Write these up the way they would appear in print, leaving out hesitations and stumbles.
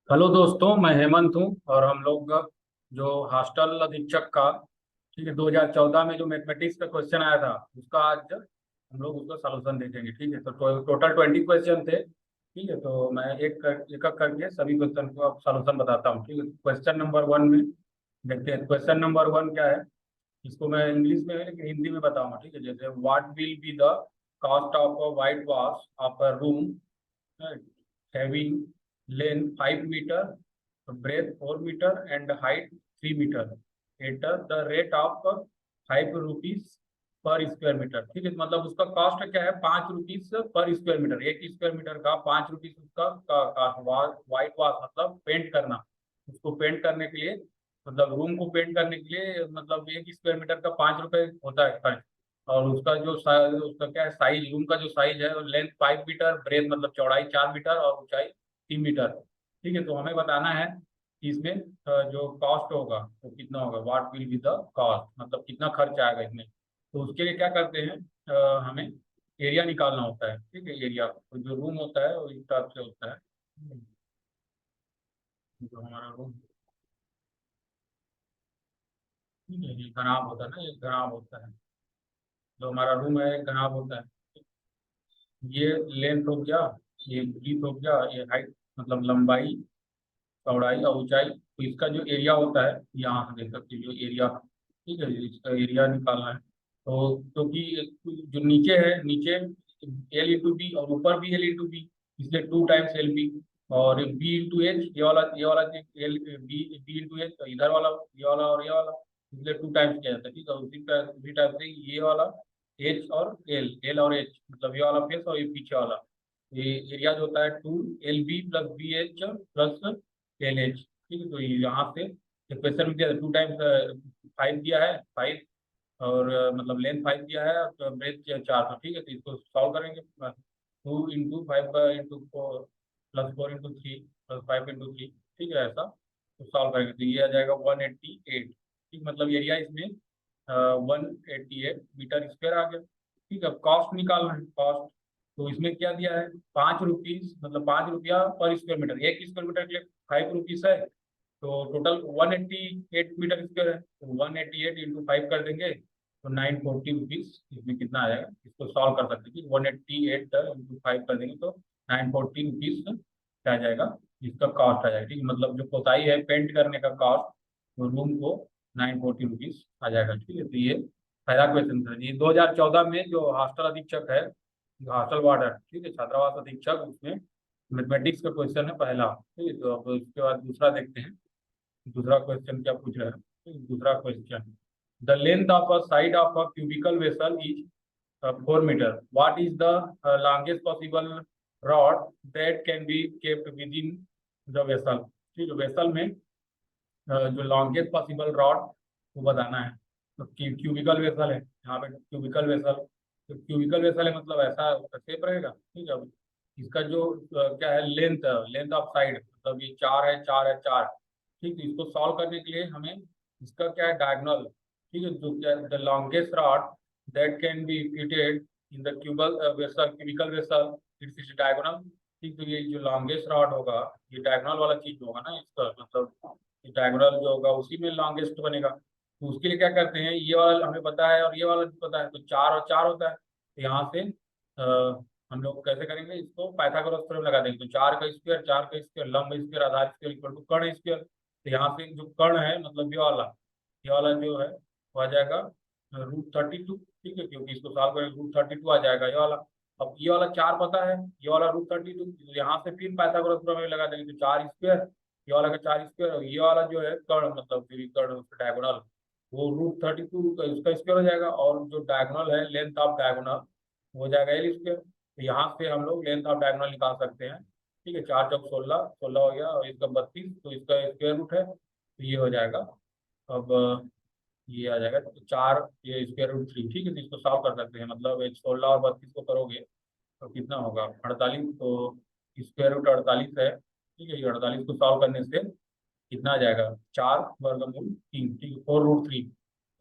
Hello दोस्तों, मैं हेमंत हूँ और हम लोग जो हॉस्टल अधीक्षक का, ठीक है, 2014 में जो मैथमेटिक्स का क्वेश्चन आया था उसका आज हम लोग उसका सलूशन देखेंगे। ठीक है, तो टोटल 20 क्वेश्चन थे। ठीक है, तो मैं एक एक करके सभी क्वेश्चन को सलूशन बताता हूँ। ठीक है, क्वेश्चन नंबर वन में देखते हैं। क्वेश्चन नंबर वन क्या है, इसको मैं इंग्लिश में है लेकिन हिंदी में बताऊंगा। ठीक है, जैसे what will be the cost of a white wash of a room having length 5 meter, breadth 4 meter and height 3 meter at the rate of 5 rupees पर स्क्वायर मीटर। ठीक है, मतलब उसका कॉस्ट क्या है, 5 रुपीज पर स्क्वायर मीटर। एक square metre का 5 rupees उसका कॉस्ट। व्हाइट वॉश मतलब पेंट करना, उसको पेंट करने के लिए, मतलब रूम को पेंट करने के लिए, मतलब एक स्क्वायर मीटर का 5 रुपए होता है खर्च। और उसका जो उसका क्या है साइज, रूम का जो साइज है, लेंथ 5 मीटर, ब्रेथ मतलब चौड़ाई 4 मीटर और ऊंचाई 3 मीटर। ठीक है, तो हमें बताना है कि इसमें जो कॉस्ट होगा वो कितना होगा। What will be the cost, मतलब कितना खर्च आएगा इसमें। तो उसके लिए क्या करते हैं, हमें एरिया निकालना होता है। ठीक है, एरिया तो जो रूम होता है वो इस टाइप से होता है। जो हमारा रूम, ठीक है, ये घनाभ होता है ना, ये घनाभ होता है। जो हमारा रूम है एक घनाभ होता है। ये लेंथ हो गया, ये ब्रीथ हो गया, ये हाइट मतलब लंबाई, चौड़ाई और ऊंचाई। तो इसका जो एरिया होता है यहाँ से देख सकते हैं जो एरिया। ठीक है, इसका एरिया निकालना है। तो क्योंकि जो नीचे है, नीचे L/B और ऊपर भी L/B, इसलिए 2 टाइम्स LB। और B/H, ये वाला एल बी B/H, इधर वाला ये वाला और ये वाला, इसलिए 2 टाइम्स किया जाता है। ठीक है, उसी टाइप से ये वाला H और L और H, मतलब ये वाला फेस और ये पीछे वाला, ये एरिया जो होता है 2LB+BH+LH। ठीक है, तो यहाँ से क्वेश्चन में दिया 2 टाइम्स 5 दिया है, 5। और मतलब लेंथ 5 दिया है और ब्रेथ 4 था। ठीक है, तो इसको सॉल्व करेंगे। 2 इंटू 5 इंटू 4 +4 इंटू 3 +5 इंटू 3। ठीक है, ऐसा तो सॉल्व करेंगे तो ये आ जाएगा 188। ठीक, मतलब एरिया इसमें 188 मीटर स्क्वायर आ गया। ठीक है, कॉस्ट निकालना है, कॉस्ट। तो इसमें क्या दिया है, 5 रुपीज मतलब 5 रुपया पर स्क्वायर मीटर। एक स्क्वायर मीटर के लिए 5 रुपीज है, तो टोटल 188 मीटर स्क्वायर है, तो 188 इंटू 5 कर देंगे तो 940 रुपीज। इसमें कितना आ जाएगा, इसको सॉल्व कर सकते हैं। 188 इंटू 5 कर देंगे तो 940 रुपीज क्या आ जाएगा, इसका कॉस्ट आ जाएगा। ठीक है, मतलब जो पोताई है, पेंट करने का कॉस्ट, तो रूम को 940 रुपीज आ जाएगा। ठीक है, तो ये पहला क्वेश्चन था। ये 2014 में जो हॉस्टल अधीक्षक है, जो हॉस्टल वार्डन, ठीक है, छात्रावास अधीक्षक, उसमें मैथमेटिक्स का क्वेश्चन है पहला। ठीक है, तो अब इसके बाद दूसरा देखते हैं। दूसरा क्वेश्चन क्या पूछ रहा है, दूसरा question, the length of a side of a cubical vessel is 4 metre. What is the longest possible rod that can be kept within the vessel. ठीक है, वेसल में जो लॉन्गेस्ट पॉसिबल रॉड वो बताना है। तो क्यूबिकल वेसल है यहाँ पे, क्यूबिकल वेसल, तो क्यूबिकल वेसल है मतलब ऐसा शेप रहेगा। ठीक है, अब इसका जो क्या है, लेंथ, लेंथ ऑफ साइड, मतलब ये 4 है 4 है 4। ठीक है, इसको सॉल्व करने के लिए हमें इसका क्या है, डायगोनल। ठीक है, जो क्या, the longest rod that can be fitted in the cubical vessel, cubical vessel, it's is diagonal. ठीक, तो ये जो लॉन्गेस्ट रॉड होगा, ये डायगोनल वाला चीज होगा ना इसका, मतलब डायगोनल जो होगा उसी में लॉन्गेस्ट बनेगा। तो उसके लिए क्या करते हैं, ये वाला हमें पता है और ये वाला भी पता है, तो 4 और 4 होता है। तो यहाँ से हम लोग कैसे करेंगे, इसको पाइथागोरस थ्योरम लगा देंगे। तो 4 का स्क्वायर, लंब स्क्वायर, आधार स्क्वायर इक्वल टू कर्ण स्क्वायर। तो यहाँ से जो कर्ण है, मतलब ये वाला जो है वो आ जाएगा √32। ठीक है, क्योंकि इसको सॉल्व करेंगे √32 आ जाएगा ये वाला। अब ये वाला 4 पता है, ये वाला √32, तो यहाँ से फिर पाइथागोरस थ्योरम लगा देंगे। तो 4 स्क्वायर, ये वाला का 4 स्क्वायर, और ये वाला जो है कर्ण, मतलब फिर कर्ण उसका डायगोनल, वो √32 का उसका स्क्वायर हो जाएगा। और जो डायगोनल है, लेंथ ऑफ डायगोनल हो जाएगा L²। तो यहाँ से हम लोग लेंथ ऑफ डायगोनल निकाल सकते हैं। ठीक है, 4 × 16, 16 हो गया, और इसका 32, तो इसका स्क्वायर रूट है, तो ये हो जाएगा। अब ये आ जाएगा तो 4, ये √3। ठीक है, तो इसको सॉल्व कर सकते हैं, मतलब 16 और 32 को करोगे तो कितना होगा, 48। तो स्क्वायर रूट 48 है। ठीक है, ये 48 को सॉल्व करने से कितना आ जाएगा, 4 वर्गमूल 3। ठीक है, 4√3।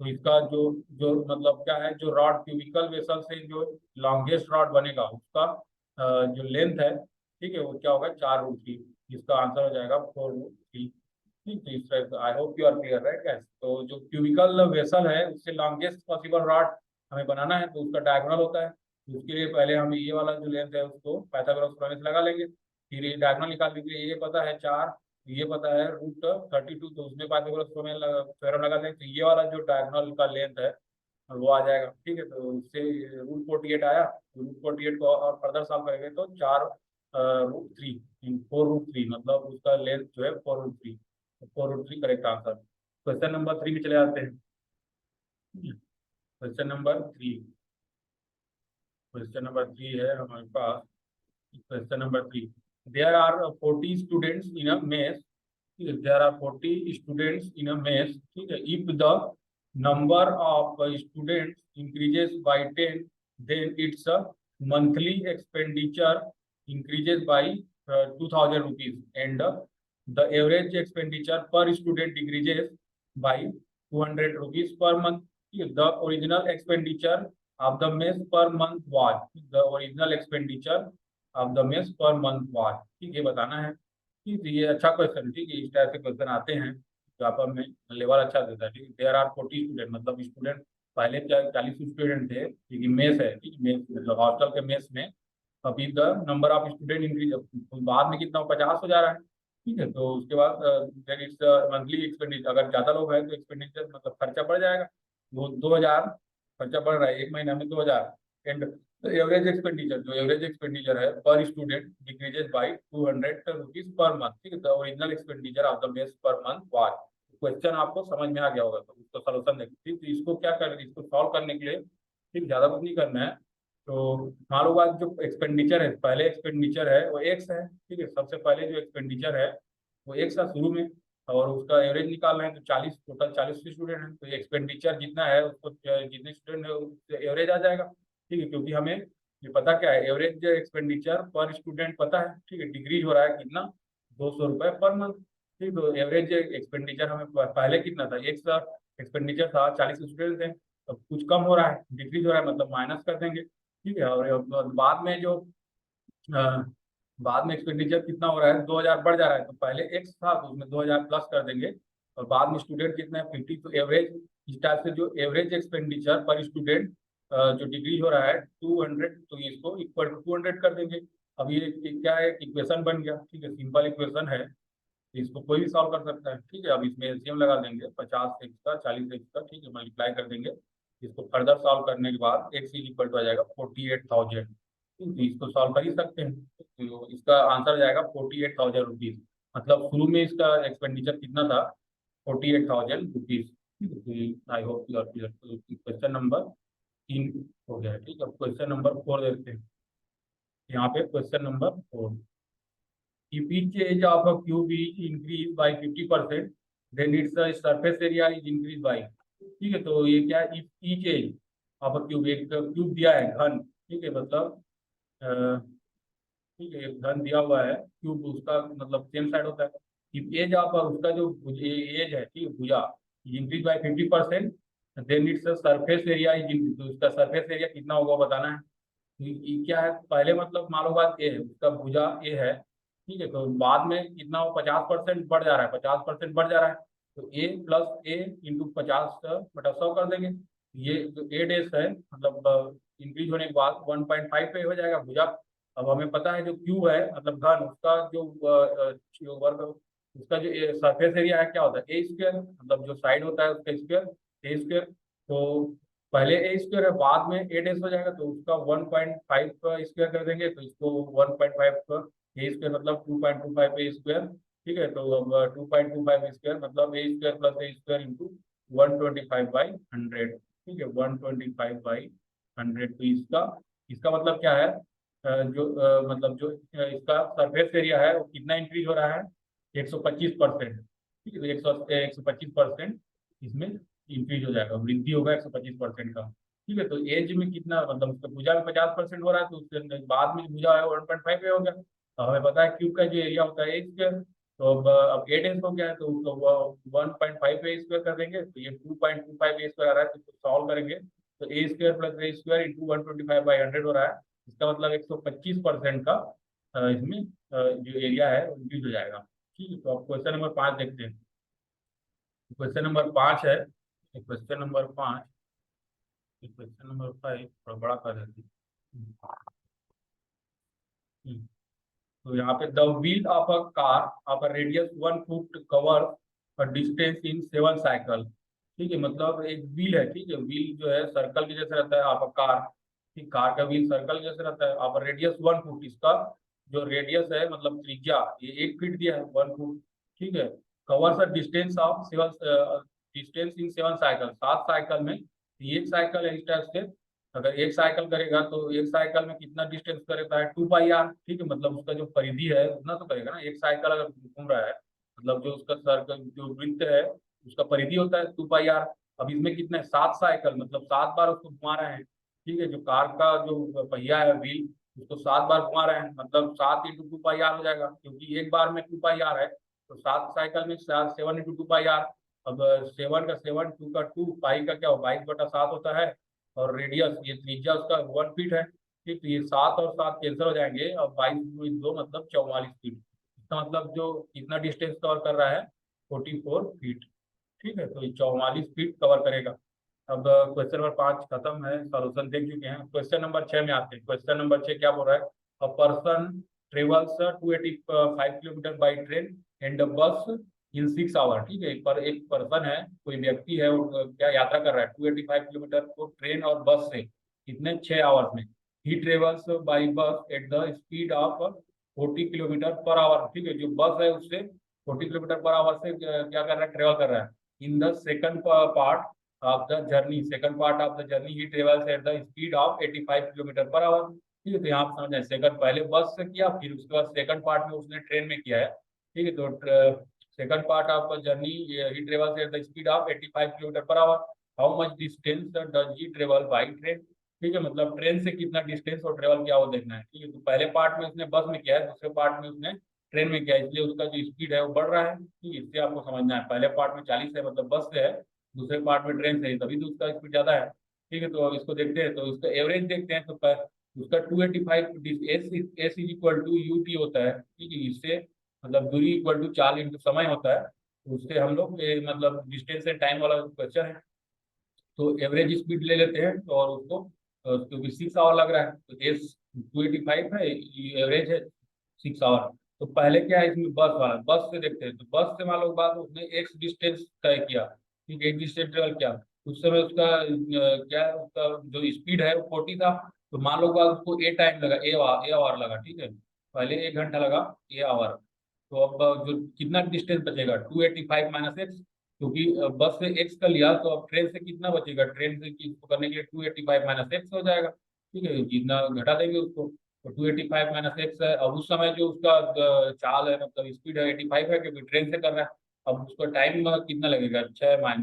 तो इसका जो जो मतलब क्या है, जो रॉड क्यूबिकल वेसल से जो लॉन्गेस्ट रॉड बनेगा उसका जो लेंथ है ठीक है, वो क्या होगा 4√3, जिसका आंसर हो जाएगा 4√3। ठीक, तो इस तरह I hope you are clear right guys. तो जो क्यूबिकल वेसल है उससे लॉन्गेस्ट पॉसिबल रॉड हमें बनाना है, तो उसका डायगोनल होता है। तो उसके लिए पहले हम ये वाला जो लेंथ है उसको पाइथागोरस थ्योरम से लगा लेंगे। फिर ये डायगोनल निकालने के लिए ये पता है 4, ये पता है √32, तो उसमें पाइथागोरस थ्योरम लगा देंगे, तो ये वाला जो डायगोनल का लेंथ है और वो आ जाएगा। ठीक है, तो उससे √48 आया, √48 को और फर्दर सॉल्व करेंगे तो 4√3 4√3, मतलब उसका लेंथ जो है 4√3, 4√3 करेक्ट आंसर। क्वेश्चन नंबर 3 में चले जाते हैं। क्वेश्चन नंबर 3, क्वेश्चन नंबर 3 है हमारे पास। Question number 3, there are 40 students in a mess. There are 40 students in a mess. ठीक है, if the number of students increases by 10, then its monthly expenditure increases by 2000 rupees, and the average expenditure per student decreases by 200 rupees per month. The original expenditure of the mess per month was, the original expenditure of the mess per month was। ठीक है, बताना है। ठीक है, ये अच्छा question. ठीक है, इस टाइप से क्वेश्चन आते हैं जापा में, लेवल अच्छा देता है। ठीक है, देयर आर 40 स्टूडेंट, मतलब स्टूडेंट पहले 40 स्टूडेंट थे। ठीक है, मेस है, ठीक मेस मतलब हॉस्टल के मेस में अभी the number of student increase, बाद में कितना 50 हो जा रहा है। ठीक है, तो उसके बाद देन इट्स मंथली एक्सपेंडिचर, अगर ज़्यादा लोग हैं तो एक्सपेंडिचर मतलब खर्चा बढ़ जाएगा, वो 2000 खर्चा बढ़ रहा है एक महीना में 2000। एंड एवरेज एक्सपेंडिचर, जो एवरेज एक्सपेंडिचर है पर student decreases by 200 rupees per month. ठीक है, तो original expenditure of the mess per month was. Question आपको समझ में आ गया होगा, तो उसको सोल्यूशन देखिए। ठीक, तो इसको क्या कर, इसको सॉल्व करने के लिए ठीक ज़्यादा कुछ नहीं करना है। तो मान लो बात, जो एक्सपेंडिचर है, पहले एक्सपेंडिचर है वो एक्स है। ठीक है, सबसे पहले जो एक्सपेंडिचर है वो एक्स था शुरू में, और उसका एवरेज निकालना है तो 40, टोटल 40 स्टूडेंट है, तो एक्सपेंडिचर जितना है उसको जितने स्टूडेंट है उससे एवरेज आ जाएगा। ठीक है, क्योंकि हमें ये पता क्या है, एवरेज एक्सपेंडिचर पर स्टूडेंट पता है। ठीक है, डिक्रीज हो रहा है कितना, 200 रुपये पर मंथ। ठीक, तो एवरेज एक्सपेंडिचर हमें पहले कितना था, एक एक्सपेंडिचर था 40 स्टूडेंट थे, तो कुछ कम हो रहा है, डिक्रीज हो रहा है, मतलब माइनस कर देंगे। ठीक है, और बाद में जो अ, बाद में एक्सपेंडिचर कितना हो रहा है, 2000 बढ़ जा रहा है, तो पहले एक्स था तो उसमें 2000 प्लस कर देंगे, और बाद में स्टूडेंट कितना है 50, तो एवरेज इस टाइप से जो एवरेज एक्सपेंडिचर पर स्टूडेंट जो डिक्रीज हो रहा है 200, तो इसको इक्वल टू 200 कर देंगे। अब ये क्या है, इक्वेशन बन गया। ठीक है, सिंपल इक्वेशन है, इसको कोई भी सॉल्व कर सकता है। ठीक है, अब इसमें एलसीएम लगा देंगे 50 एक्स का 40 एक्स का। ठीक है, मल्टीप्लाई कर देंगे, इसको फर्दर सॉल्व करने के बाद एक्स इज इक्वल टू आ जाएगा 48,000। तो इसको सॉल्व कर ही सकते हैं, तो इसका आंसर आ जाएगा 48,000 रुपीज। मतलब शुरू में इसका एक्सपेंडिचर कितना था, 48,000 rupees. I hope you are clear. Question number 3 हो गया है। ठीक है, क्वेश्चन नंबर 4 देखते हैं। यहाँ पे question number 4, if each edge of a cube is increased by 50%, then its surface area is increased by। ठीक है, तो ये क्या है, if each edge of a cube, एक क्यूब दिया है घन। ठीक है, मतलब अ, ठीक है, एक घन दिया हुआ है क्यूब, उसका मतलब सेम साइड होता है। if एज ऑफ उसका जो एज है, ठीक है, भुजा increase by 50%, then its surface area is increase, तो उसका सरफेस एरिया कितना होगा वो बताना है। ये क्या है, पहले मतलब मान लो बात ए है, उसका भुजा ए है। ठीक है, तो बाद में कितना हो 50% बढ़ जा रहा है, 50% बढ़ जा रहा है, तो ए प्लस ए इंटू 50/100 कर देंगे। ये जो ए डेस है मतलब इंक्रीज होने के बाद 1.5 पे हो जाएगा भुजा। अब हमें पता है जो क्यूब है मतलब घन, उसका जो वर्ग, उसका जो सरफेस एरिया है क्या होता है, ए स्क्वायर, मतलब जो साइड होता है उसका स्क्वायर, ए स्क्वायर। तो पहले ए स्क्वायर है, बाद में ए डेस हो जाएगा, तो उसका 1.5 का स्क्वायर कर देंगे, तो इसको 1.5 का ए स्क्वायर मतलब 2.25 ए स्क्वायर। ठीक है, तो अब 2.25 स्क्वायर मतलब ए स्क्वायर प्लस ए स्क्वायर इंटू 125/100। ठीक है, 125/100। तो इसका इसका मतलब क्या है, मतलब जो इसका सरफेस एरिया है वो कितना इंक्रीज हो रहा है, 125%। ठीक है, तो 125% इसमें इंक्रीज हो जाएगा, वृद्धि होगा 125% का। ठीक है, तो एज में कितना मतलब उसका भुजा में 50% हो रहा है, तो उसके अंदर बाद में जो भुजा है 1.5 पे हो गया। तो हमें पता है क्यूब का जो एरिया होता है ए स्क्वायर, तो अब 8 हो गया है, तो उसको 1.5 पे स्क्वायर कर देंगे, तो ये 2.25 ए स्क्वायर आ रहा है, तो इसको सॉल्व करेंगे तो ए स्क्वायर प्लस ए स्क्वायर इंटू 125/100 हो रहा है। इसका मतलब 125% का इसमें जो एरिया है इंक्रीज हो जाएगा। ठीक है, तो अब क्वेश्चन नंबर 5 देखते हैं। क्वेश्चन नंबर 5 है, क्वेश्चन नंबर 5, क्वेश्चन नंबर 5 थोड़ा बड़ा कर देते हैं। हम्म, तो यहाँ पे the wheel of a car of a radius 1 foot cover a distance in 7 cycle. ठीक है, मतलब एक व्हील है, ठीक है, व्हील जो है सर्कल के जैसे रहता है ऑफ अ कार। ठीक, कार का व्हील सर्कल जैसे रहता है ऑफ अ रेडियस 1 फुट, इसका जो रेडियस है मतलब त्रिज्या ये 1 फीट दिया है, 1 फुट। ठीक है, covers a distance of 7 distance in 7 cycle, 7 cycle में। एक साइकिल है इस टाइप से, अगर एक साइकिल करेगा तो एक साइकिल में कितना डिस्टेंस करेगा है 2 पाई आर। ठीक है, मतलब उसका जो परिधि है उतना तो करेगा ना, एक साइकिल अगर घूम रहा है मतलब जो उसका सर्कल जो वृत्त है उसका परिधि होता है 2 पाई आर। अब इसमें कितना है 7 साइकिल, मतलब 7 बार उसको घुमा रहे हैं। ठीक है, जो कार का जो पहिया है व्हील उसको 7 बार घुमा रहे हैं, मतलब 7 × 2 पाई आर हो जाएगा, क्योंकि एक बार में 2 पाई आर है तो 7 साइकिल में 7 × 2 पाई आर। अब 7 का 7, 2 का 2, पाई का क्या हो 22/7 होता है, और रेडियस ये त्रिज्या उसका 1 फीट है। ठीक, तो ये 7 और 7 कैंसिल हो जाएंगे और 22 × 2 मतलब 44 फीट। इसका मतलब जो कितना डिस्टेंस कवर कर रहा है 44 फीट। ठीक है, तो ये 44 फीट कवर करेगा। अब क्वेश्चन नंबर 5 खत्म है, सॉल्यूशन देख चुके हैं। क्वेश्चन नंबर 6 में आते हैं। क्वेश्चन नंबर 6 क्या बोल रहा है, a person travels 285 kilometre by train and बस इन 6 आवर। ठीक है, पर एक पर्सन है, कोई व्यक्ति है वो क्या यात्रा कर रहा है 285 किलोमीटर को ट्रेन और बस से, कितने 6 आवर्स में। ही travels by bus at the speed of 40 kilometre per hour. ठीक है, जो बस है उससे 40 किलोमीटर पर आवर से क्या कर रहा है ट्रेवल कर रहा है। In the second part of the journey, second part of the journey he travels at the speed of 85 kilometre per hour. ठीक है, तो यहाँ आप समझ सेकंड पहले बस से किया, फिर उसके बाद सेकंड पार्ट में उसने ट्रेन में किया है। ठीक है, तो second part of journey he travels at the speed of 85 kilometre per hour. How much distance does he travel by train. ठीक है, मतलब ट्रेन से कितना डिस्टेंस और ट्रेवल किया वो देखना है। ठीक है, तो पहले पार्ट में उसने बस में किया है, दूसरे पार्ट में उसने ट्रेन में किया है, इसलिए उसका जो स्पीड है वो बढ़ रहा है। ठीक है, इससे आपको समझना है, पहले पार्ट में 40 है मतलब बस से है, दूसरे पार्ट में ट्रेन से है, तभी तो उसका स्पीड ज्यादा है। ठीक है, तो अब इसको देखते हैं, तो उसका एवरेज देखते हैं। तो उसका 285 S S is equal to U T होता है। ठीक है, इससे मतलब दूरी इक्वल टू चाल इंटू समय होता है, तो उससे हम लोग मतलब डिस्टेंस एंड टाइम वाला क्वेश्चन है, तो एवरेज स्पीड ले लेते हैं तो, और उसको क्योंकि 6 आवर लग रहा है तो एस 285 है, एवरेज है 6 आवर। तो पहले क्या है इसमें बस वाला, बस से देखते हैं, तो बस से मान लो बाद उसने एक्स डिस्टेंस तय किया। ठीक है, एक डिस्टेंस ट्रेवल किया, उस समय उसका क्या है, उसका जो स्पीड है वो 40 था। तो मान लो बाद उसको ए टाइम लगा, ए आवर लगा। ठीक है, पहले 1 घंटा लगा, ए आवर। तो अब जो कितना डिस्टेंस बचेगा 285 - x, क्योंकि बस से एक्स का लिया तो अब ट्रेन से कितना बचेगा, ट्रेन से इसको करने के लिए 285 - x हो जाएगा। ठीक है, जितना घटा देंगे उसको, तो 285 - x है। अब उस समय जो उसका चाल है मतलब स्पीड है 85 है, क्योंकि ट्रेन से कर रहा है। अब उसका टाइम कितना लगेगा 6 - 1,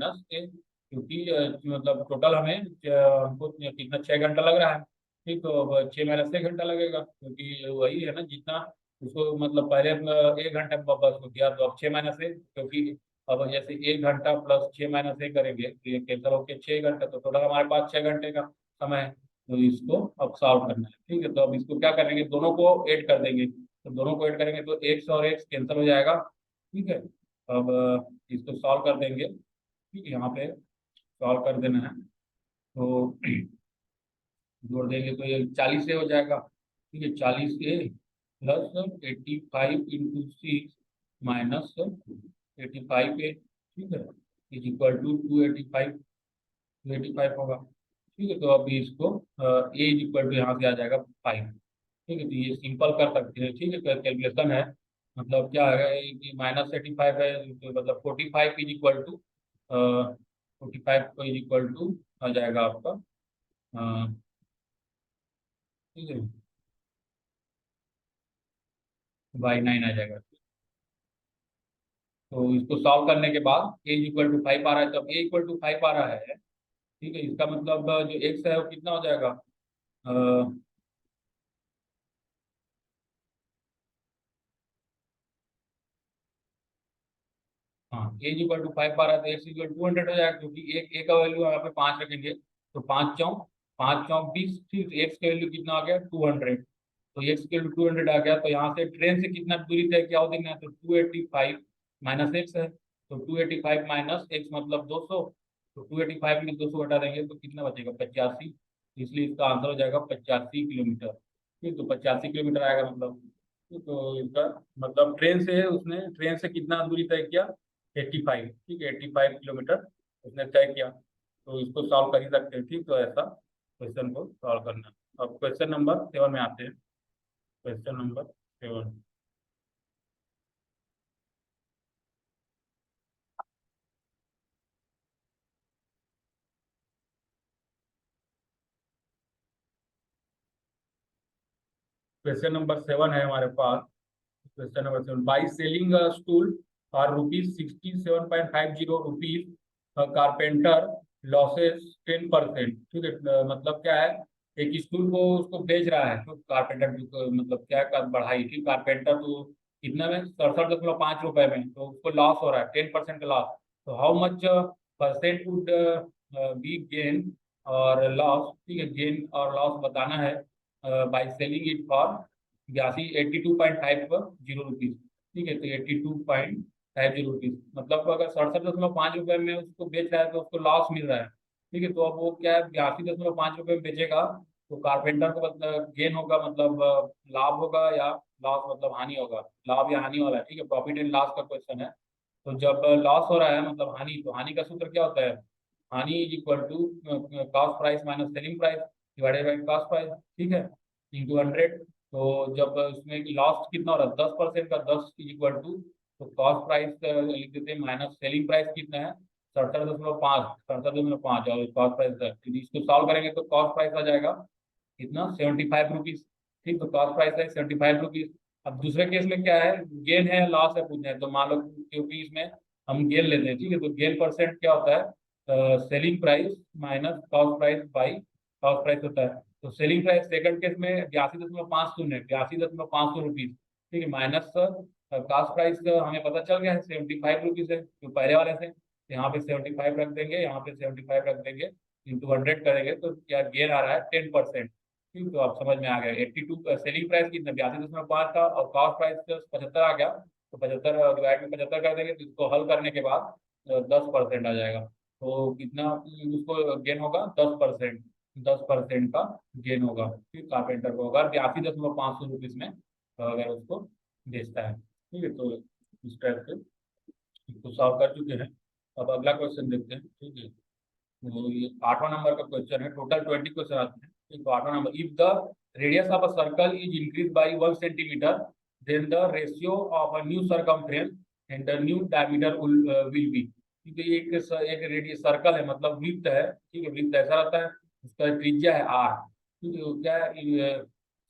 क्योंकि मतलब टोटल हमें हमको कितना 6 घंटा लग रहा है। ठीक, तो अब 6 - 6 घंटा लगेगा, क्योंकि वही है ना जितना उसको मतलब पहले 1 घंटा में बस को किया, तो अब 6 - 6, क्योंकि अब जैसे 1 घंटा प्लस 6 - 6 करेंगे तो ये कैंसिल होकर 6 घंटा, तो टोटल हमारे पास 6 घंटे का समय है। तो इसको अब सॉल्व करना है। ठीक है, तो अब इसको क्या करेंगे, दोनों को ऐड कर देंगे, तो दोनों को ऐड करेंगे तो एक्स और एक्स कैंसिल हो जाएगा। ठीक है, अब इसको सॉल्व कर देंगे। ठीक है, यहाँ पे सॉल्व कर देना है, तो जोड़ देंगे तो ये 40 से हो जाएगा। ठीक है, 40 प्लस 85 × 6 माइनस 85 ठीक है, इज इक्वल टू 285 होगा। ठीक है, तो अभी इसको ए इज इक्वल टू यहाँ से आ जाएगा 5। ठीक है, तो ये सिंपल कर सकते हैं। ठीक है, कैलकुलेशन है, मतलब क्या है कि -85 है, तो मतलब 45 is equal to 45 is equal to आ जाएगा आपका ठीक है बाई 9 आ जाएगा। तो इसको सॉल्व करने के बाद ए इक्वल टू 5 आ रहा है, तो ए इक्वल टू 5 आ रहा है। ठीक है, इसका मतलब जो एक्स है वो कितना हो जाएगा, अ, हाँ ए इक्वल टू 5 आ रहा है तो एक्स इक्वल 200 हो जाएगा, क्योंकि एक ए का वैल्यू यहाँ पे 5 रखेंगे, तो 5 × 4 = 20। ठीक, एक्स का वैल्यू कितना आ गया 200। तो एक्स के 200 आ गया, तो यहाँ से ट्रेन से कितना दूरी तय किया वो देखना है, तो 285 माइनस एक्स है, तो 285 माइनस एक्स मतलब 200, तो 285 में 200 हटा देंगे तो कितना बचेगा 85, इसलिए इसका आंसर हो जाएगा 85 किलोमीटर। ठीक, तो 85 किलोमीटर आएगा मतलब। तो इसका मतलब ट्रेन से उसने ट्रेन से कितना दूरी तय किया, 85, ठीक है 85 किलोमीटर उसने तय किया। तो इसको सॉल्व कर ही सकते हैं, ठीक, तो ऐसा क्वेश्चन को सॉल्व करना है। अब क्वेश्चन नंबर 7 में आते हैं। Question number 7। क्वेश्चन नंबर 7 है हमारे पास। Question number 7, by selling stool for ₹67.50, carpenter losses 10%। ठीक है, मतलब क्या है, एक स्टूल को उसको बेच रहा है तो कारपेंटर मतलब क्या कर बढ़ाई थी कारपेंटर, तो कितना में 67.5 रुपए में, तो उसको लॉस हो रहा है 10% का लॉस। तो how much percent would be gain और लॉस, ठीक है, गेन और लॉस बताना है by selling it for 82.50 rupees. ठीक है, तो 82.50 रुपीज मतलब अगर 67.5 रुपए में उसको बेच रहा है तो उसको लॉस मिल रहा है। ठीक है, तो अब वो क्या है 82.5 रुपए में बेचेगा, तो कारपेंटर को मतलब गेन होगा मतलब लाभ होगा, या लॉस मतलब हानि होगा, लाभ या हानि वाला है। ठीक है, प्रॉफिट एंड लॉस का क्वेश्चन है। तो जब लॉस हो रहा है मतलब हानि, तो हानि का सूत्र क्या होता है, हानि is equal to cost price minus selling price divided by cost price. ठीक है, इंटू 100। तो जब उसमें लॉस कितना हो रहा है 10% का, 10 इज इक्वल टू, तो कॉस्ट प्राइस लिख देते हैं माइनस सेलिंग प्राइस कितना है 67.5, 67.5, और कॉस्ट प्राइस इसको सॉल्व करेंगे तो कॉस्ट प्राइस आ जाएगा कितना 75 रुपीज। ठीक, तो कॉस्ट प्राइस है 75 रुपीज। अब दूसरे केस में क्या है, गेन है लॉस है पूछना है, तो मान लो क्योंकि इसमें हम गेन लेते हैं। ठीक है, तो गेन परसेंट क्या होता है, selling price minus cost price by cost price होता है। तो सेलिंग प्राइस सेकंड केस में 82.50 है, 82.50 रुपीज। ठीक है, माइनस कॉस्ट प्राइस हमें पता चल गया है 75 रुपीज है जो पहले वाले से, तो यहाँ पे 75 रख देंगे, यहाँ पे 75 रख देंगे, इंटू 100 करेंगे तो क्या गेन आ रहा है 10%। ठीक, तो आप समझ में आ गया 82 सेलिंग प्राइस कितना 82.5 का, और कॉस्ट प्राइस 75 आ गया, तो 75 डिवाइड में 75 कर देंगे, तो इसको हल करने के बाद 10% आ जाएगा। तो कितना उसको गेन होगा 10%, 10% का गेन होगा। ठीक, कारपेंटर को होगा 82.5 रुपीज में अगर उसको बेचता है। ठीक है, तो इस टाइप से इसको सॉल्व कर चुके हैं। अब अगला क्वेश्चन देखते हैं। ठीक है, तो ये 8वां नंबर का क्वेश्चन है, टोटल 20 क्वेश्चन आते हैं। ठीक, तो 8वां number, if the radius of a circle is increase by 1 centimetre, then the ratio of a new circumference and the new diameter will be. ठीक है, ये एक रेडियस सर्कल है मतलब वृत्त है। ठीक है, वृत्त ऐसा रहता है, उसका त्रिज्या है आर। ठीक है, तो क्या है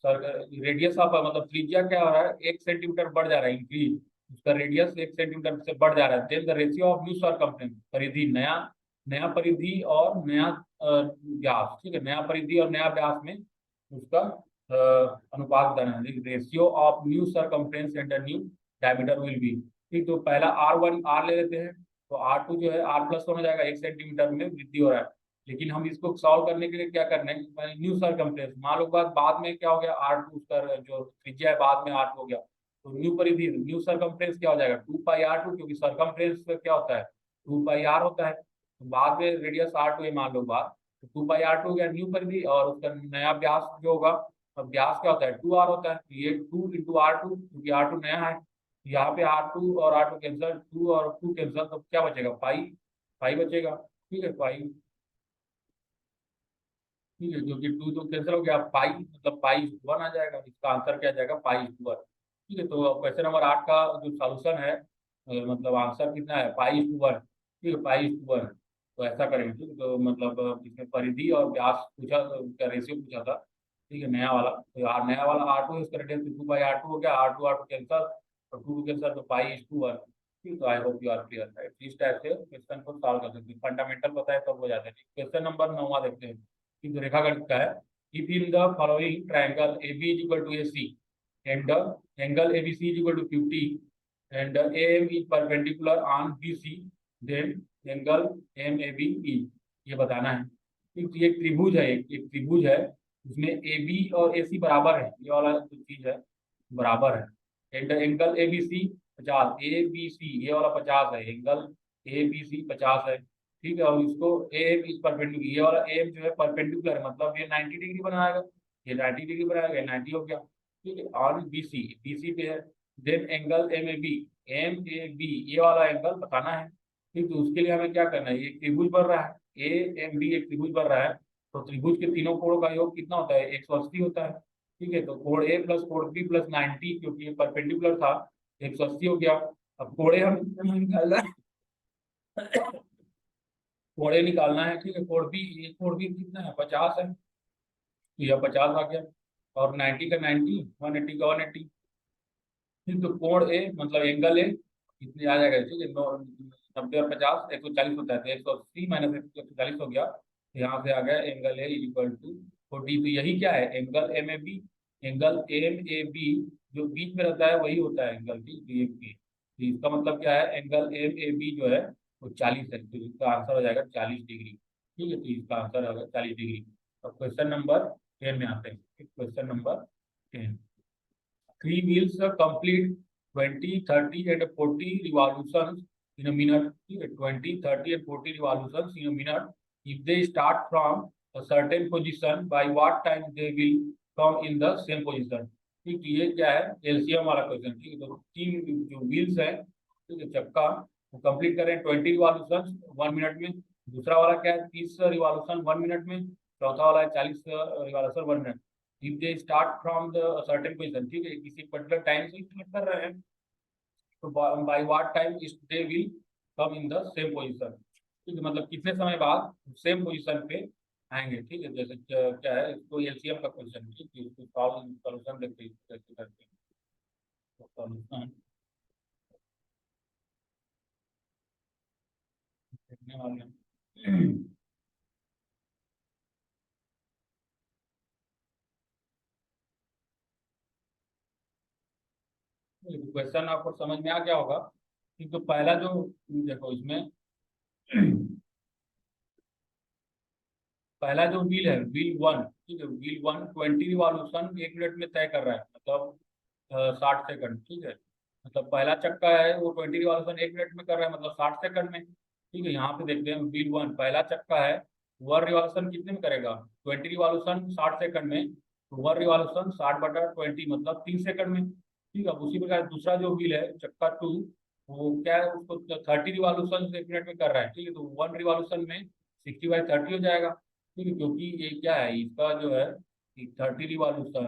रेडियस ऑफ मतलब त्रिज्या क्या हो रहा है 1 सेंटीमीटर बढ़ जा रहा है, इंक्रीज उसका रेडियस 1 सेंटीमीटर से बढ़ जा रहा है। Then the ratio of new circumference, परिधि नया, नया परिधि और नया व्यास। ठीक है, नया परिधि और नया व्यास में उसका अनुपात देना है, ratio of new circumference and new diameter will be. ठीक, तो पहला R1 R ले लेते हैं, तो R2 जो है R प्लस हो जाएगा, 1 सेंटीमीटर में वृद्धि हो रहा है। लेकिन हम इसको सॉल्व करने के लिए क्या करना है, न्यू सरकमफ्रेंस मान लो, बाद में क्या हो गया R2 उसका जो त्रिज्या है बाद में R2 हो गया, तो न्यू परिधि न्यू सरकमफ्रेंस क्या हो जाएगा 2 पाई R2, क्योंकि सरकमफ्रेंस क्या होता है 2 पाई R होता है। तो बाद में रेडियस R2 है मान लो बात, तो 2 पाई R2 हो गया न्यू परिधि, और उसका नया व्यास जो होगा, अब व्यास क्या होता है 2R होता है, तो ये 2 इंटू R2, क्योंकि R2 नया है, यहाँ पे R2 और R2 कैंसिल, 2 और 2 कैंसिल, तो क्या बचेगा पाई, पाई बचेगा। ठीक है, पाई। ठीक है, क्योंकि 2 तो कैंसिल हो गया, पाई मतलब पाई 1 आ जाएगा, इसका आंसर क्या आ जाएगा पाई 1। ठीक है, तो क्वेश्चन नंबर 8 का जो सॉल्यूशन है मतलब आंसर कितना है पाई 1। ठीक है, पाई 1। तो ऐसा करेंगे। ठीक है, तो मतलब इसमें परिधि और व्यास पूछा, का रेशियो पूछा था। ठीक है, नया वाला, तो यार नया वाला R2 इसका रेडियस 2 पाई R2 हो गया, R2 R2 कैंसिल, और 2 कैंसिल, तो पाई 1। ठीक, तो I hope you are clear, right. इस टाइप से क्वेश्चन को सॉल्व कर सकते हैं, फंडामेंटल पता है तब हो जाता है। क्वेश्चन नंबर 9 देखते हैं। ठीक, तो रेखागणित का है, if in the following triangle AB is equal to AC and the angle ABC is equal to 50 and the AM is perpendicular on BC, then angle MAB is, ये बताना है। ठीक, तो ये एक त्रिभुज है, एक त्रिभुज है इसमें ए बी और ए सी बराबर है, ये वाला जो चीज है बराबर है। Angle A B C 50, A B C ये वाला 50 है, एंगल ए बी सी 50 है, ठीक है। और इसको ए इज परपेंडिकुलर, ये वाला ए जो है परपेंडिकुलर है, मतलब ये 90 डिग्री बनाएगा, ये 90 डिग्री बनाएगा, ये 90 हो गया, ठीक है। और बी सी पे है। Then angle M A B ये वाला एंगल बताना है, ठीक। तो उसके लिए हमें क्या करना है, ये त्रिभुज बन रहा है, ए एम बी एक त्रिभुज बन रहा है, तो त्रिभुज के तीनों कोणों का योग कितना होता है, 180 होता है, ठीक है। तो कोण ए प्लस कोण बी प्लस 90, क्योंकि ये परपेंडिकुलर था, 180 हो गया। अब कोणे हम निकालना है, कोणे निकालना है, ठीक है। कोण बी, ये कोण बी कितना है, 50 है, तो यह 50 आ गया। और 90 का 90, 180 का 180, ठीक। तो कोण ए मतलब एंगल ए कितने आ जाएगा, ठीक है। 90 और 50 140 होता है, तो 180 माइनस 140 हो गया, तो यहाँ से आ गया एंगल ए इक्वल टू 40। तो यही क्या है, angle M A B, angle M A B जो बीच में रहता है वही होता है एंगल डी एफ बी। तो इसका मतलब क्या है, एंगल एम ए बी जो है वो 40 है, तो इसका आंसर हो जाएगा 40 डिग्री, ठीक है। तो इसका आंसर होगा 40 डिग्री। और क्वेश्चन नंबर 10 में आते हैं, question number 10। Three wheels complete 20, 30, and 40 revolutions in a minute. 20, 30, and 40 revolutions in a minute. If they start from a certain position, by what time they will come in the same position? ठीक, ये क्या है, LCM वाला question, ठीक है। तो तीन जो व्हील्स है, ठीक है, चक्का, वो कंप्लीट करें 20 रिवॉल्यूशन 1 मिनट में। दूसरा वाला क्या है, 30 रिवॉल्यूशन 1 मिनट में। चौथा वाला है 40 revolution 1 minute. If they start from the certain position, ठीक है, किसी पर्टिकुलर टाइम से स्टार्ट कर रहे हैं, तो by what time they will come in the same position, ठीक है। मतलब कितने समय बाद सेम पोजिशन पे आएंगे, ठीक है। जैसे क्या है, इसको एलसीएम का क्वेश्चन, ठीक है, इसको सॉल्यूशन देखते हैं कैसे करते हैं। तो सॉल्यूशन देखने वाले हैं। क्वेश्चन आपको समझ में आ गया होगा, कि तो पहला जो देखो इसमें पहला जो व्हील है, व्हील 1, ठीक है, व्हील 1 20 रिवॉल्यूशन 1 मिनट में तय कर रहा है, मतलब 60 सेकंड, ठीक है। मतलब पहला चक्का है वो 20 रिवॉल्यूशन 1 मिनट में कर रहा है, मतलब 60 सेकंड में, ठीक है। यहाँ पे देखते हैं व्हील 1 पहला चक्का है, 1 रिवॉल्यूशन कितने में करेगा, 20 रिवॉल्यूशन 60 सेकंड में, तो 1 रिवॉल्यूशन 60/20 मतलब 3 सेकंड में, ठीक है। अब उसी प्रकार दूसरा जो व्हील है चक्का 2, वो क्या है, उसको 30 रिवॉल्यूशन 1 मिनट में कर रहा है, ठीक है। तो 1 रिवॉल्यूशन में 60/30 हो जाएगा, ठीक है। क्योंकि ये क्या है, इसका जो है 30 रिवॉल्यूशन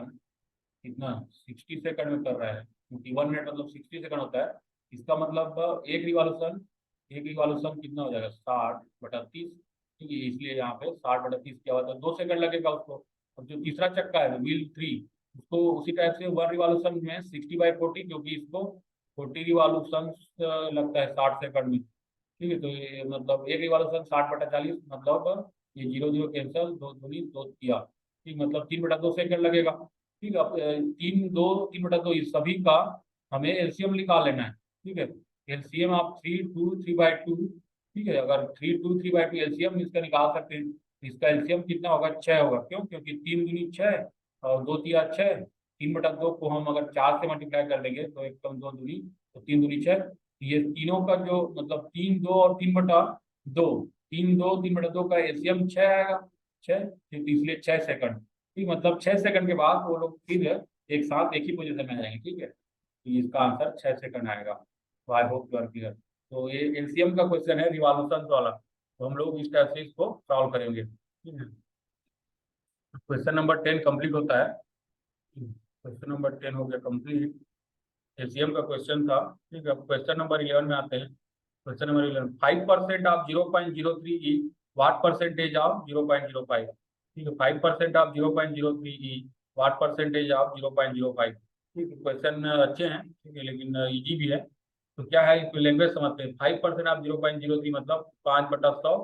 कितना 60 सेकंड में कर रहा है, क्योंकि 1 मिनट मतलब 60 सेकंड होता है। इसका मतलब एक रिवॉल्यूशन कितना हो जाएगा, 60/30, ठीक है। इसलिए यहाँ पे 60/30 क्या होता है, 2 सेकंड लगेगा उसको। अब जो तीसरा चक्का है व्हील 3, उसको उसी टाइप से 1 रिवॉल्यूशन में 60/40, क्योंकि इसको 40 रिवॉल्यूशन लगता है 60 सेकंड में, ठीक है। तो ये मतलब एक रिवॉल्यूशन 60/40, मतलब ये 0 0 कैंसल, 2 दूनी 2 किया, ठीक, मतलब 3/2 सेकंड लगेगा, ठीक है। अब 3 2 इस सभी का हमें एलसीएम निकाल लेना है, ठीक है। एलसीएम आप 3 2 3/2, ठीक है। अगर 3 2 3/2 एलसीएम इसका निकाल सकते हैं, तो इसका एलसीएम कितना होगा, 6 होगा। क्यों, क्योंकि 3 दूनी 6 और 2 तिया 6, 3/2 को हम अगर 4 से मल्टीप्लाई कर देंगे तो एक कम 2 दूनी, तो 3 दूनी 6। ये तीनों का जो मतलब 3 2 और 3/2, 3 2 3/2 का एलसीएम 6 आएगा, 6, ठीक, इसलिए 6 सेकंड, ठीक। मतलब 6 सेकंड के बाद वो लोग फिर एक साथ एक ही पोजीशन में आ जाएंगे, ठीक है। तो इसका आंसर 6 सेकंड आएगा। तो I hope you are clear. तो ये एलसीएम का क्वेश्चन है रिवॉल्यूशन वाला, तो हम लोग इस टाइप से इसको सॉल्व करेंगे, ठीक है। क्वेश्चन नंबर 10 कंप्लीट होता है, क्वेश्चन नंबर 10 हो गया कंप्लीट, एलसीएम का क्वेश्चन था, ठीक है। अब क्वेश्चन नंबर 11 में आते हैं। Question number 11, 5% of 0.03 is what percentage of 0.05, ठीक है। 5% of 0.03 is what percentage of 0.05, ठीक है। क्वेश्चन अच्छे हैं, ठीक है, लेकिन इजी भी है। तो क्या है, इसको लैंग्वेज समझते हैं। 5% ऑफ 0.03 मतलब 5/100,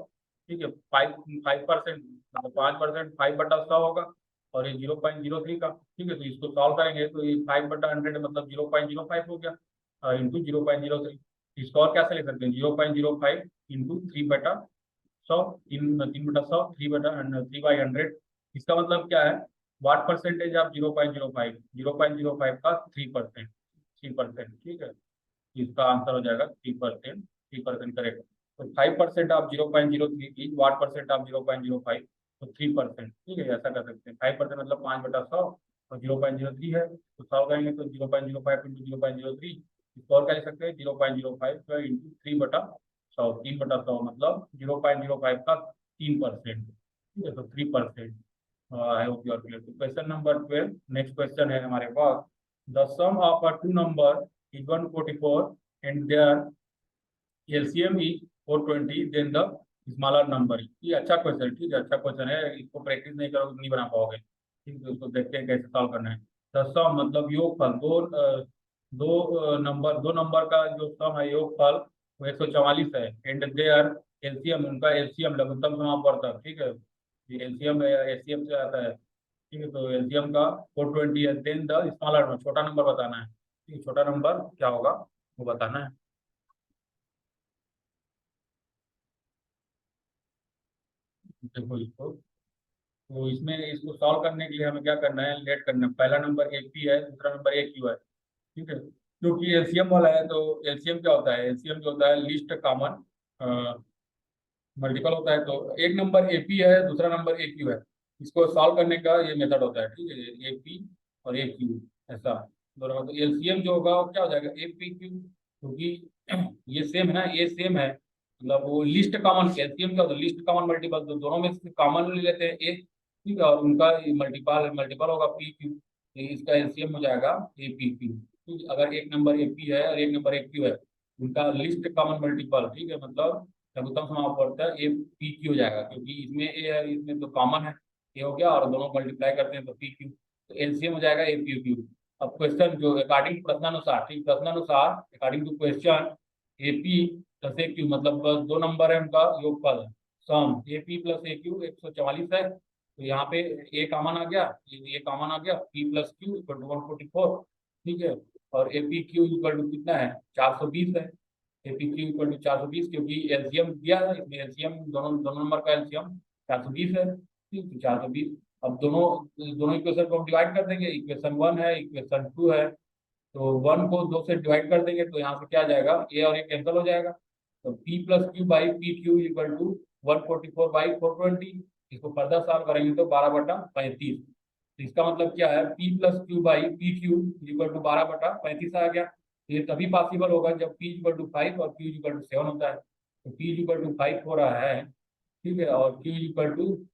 ठीक है। 5% मतलब 5%, 5/100 होगा, और ये 0.03 का, ठीक है। तो इसको सॉल्व करेंगे तो ये 5/100 मतलब 0.05 हो गया, इंटू 0.03। इसको और कैसे लिख सकते हैं, 0.05 इंटू 3/100, 3/100, 3/100, इसका मतलब क्या है, व्हाट परसेंटेज ऑफ 0.05, 0.05 का 3%, 3%, ठीक है, इसका आंसर हो जाएगा 3%, 3% करेक्ट। तो 5% of 0.03 is what percent of 0.05, तो 3%, ठीक है, ऐसा कर सकते हैं। 5% मतलब 5/100 और 0.03 है, तो 100 करेंगे तो 0.05 इंटू 0.03, इसको और क्या लिख सकते हैं, 0.05 इंटू 3/100, 3/100 मतलब 0.05 का 3%, ठीक है, तो 3%। I hope you are clear. तो क्वेश्चन नंबर 12, नेक्स्ट क्वेश्चन है हमारे पास, the sum of a two number is 144 and their LCM is 420, then the smaller number। ये अच्छा क्वेश्चन, ठीक है, अच्छा क्वेश्चन है, इसको प्रैक्टिस नहीं करोगे तो नहीं बना पाओगे, ठीक है। इसको देखते हैं कैसे सॉल्व करना है। द सम मतलब योगफल, दो नंबर का जो सम है योगफल वो 144 है, एंड देयर एलसीएम, उनका एलसीएम लघुत्तम समापवर्तक, ठीक है, एलसीएम एलसीएम से आता है, ठीक है, तो एलसीएम का 420 है, देन द स्मॉलर में छोटा नंबर बताना है, ठीक है, छोटा नंबर क्या होगा वो बताना है। देखो इसको, तो इसमें इसको सॉल्व करने के लिए हमें क्या करना है, लेट करना है। पहला नंबर एक पी है, दूसरा नंबर एक क्यू है, ठीक है, क्योंकि एलसीएम वाला है, तो एलसीएम क्या होता है, एलसीएम जो होता है लीस्ट कॉमन मल्टीपल होता है। तो एक नंबर एपी है, दूसरा नंबर ए क्यू है, इसको सॉल्व करने का ये मेथड होता है, ठीक है, ए पी और ए क्यू, ऐसा दोनों का। तो एलसीएम जो होगा वो क्या हो जाएगा, ए पी क्यू, क्योंकि ये सेम है ना, ये सेम है, मतलब वो लिस्ट कॉमन, एलसीएम क्या होता है लिस्ट कॉमन मल्टीपल, तो दोनों में से कॉमन ले लेते हैं ए, ठीक है, और उनका मल्टीपल मल्टीपल होगा पी क्यू, इसका एलसीएम हो जाएगा ए पी क्यू, ठीक है। अगर एक नंबर ए पी है और एक नंबर ए क्यू है, उनका लिस्ट कॉमन मल्टीपल, ठीक है, मतलब लघुत्तम समापवर्तक है, ए पी क्यू हो जाएगा, क्योंकि इसमें ए है, इसमें तो कॉमन है, ए हो गया, और दोनों मल्टीप्लाई करते हैं तो पी क्यू, तो एलसीएम हो जाएगा ए पी क्यू। अब क्वेश्चन जो अकॉर्डिंग टू प्रश्नानुसार, ठीक, प्रश्नानुसार according to question, A P plus A Q मतलब बस दो नंबर है उनका योगफल, sum A P plus A Q 144 है, तो यहाँ पे ए कॉमन आ गया, ये कॉमन आ गया, P plus Q equal to 144, ठीक है, और ए पी क्यू इक्वल टू कितना है, 420 है, एपीक्यू इक्वल टू 420, क्योंकि एलसीएम दिया है, इसमें एलसीएम दोनों दोनों नंबर का एलसीएम 420 है, ठीक, तो 420। अब दोनों दोनों इक्वेशन को हम डिवाइड कर देंगे, इक्वेशन 1 है, इक्वेशन 2 है, तो 1 को 2 से डिवाइड कर देंगे तो यहाँ से क्या आ जाएगा, ए और ए कैंसिल हो जाएगा, तो P plus Q by P Q equal to 144/420, इसको फर्दर सॉल्व करेंगे तो 12/35, तो इसका मतलब क्या है, P plus Q by P Q equal to 12/35 आ गया। ये तभी पॉसिबल होगा जब पी इक्वल टू 5 और क्यू इक्वल टू 7 होता है, तो पी इक्वल टू 5 हो रहा है, ठीक है, और क्यू इक्वल टू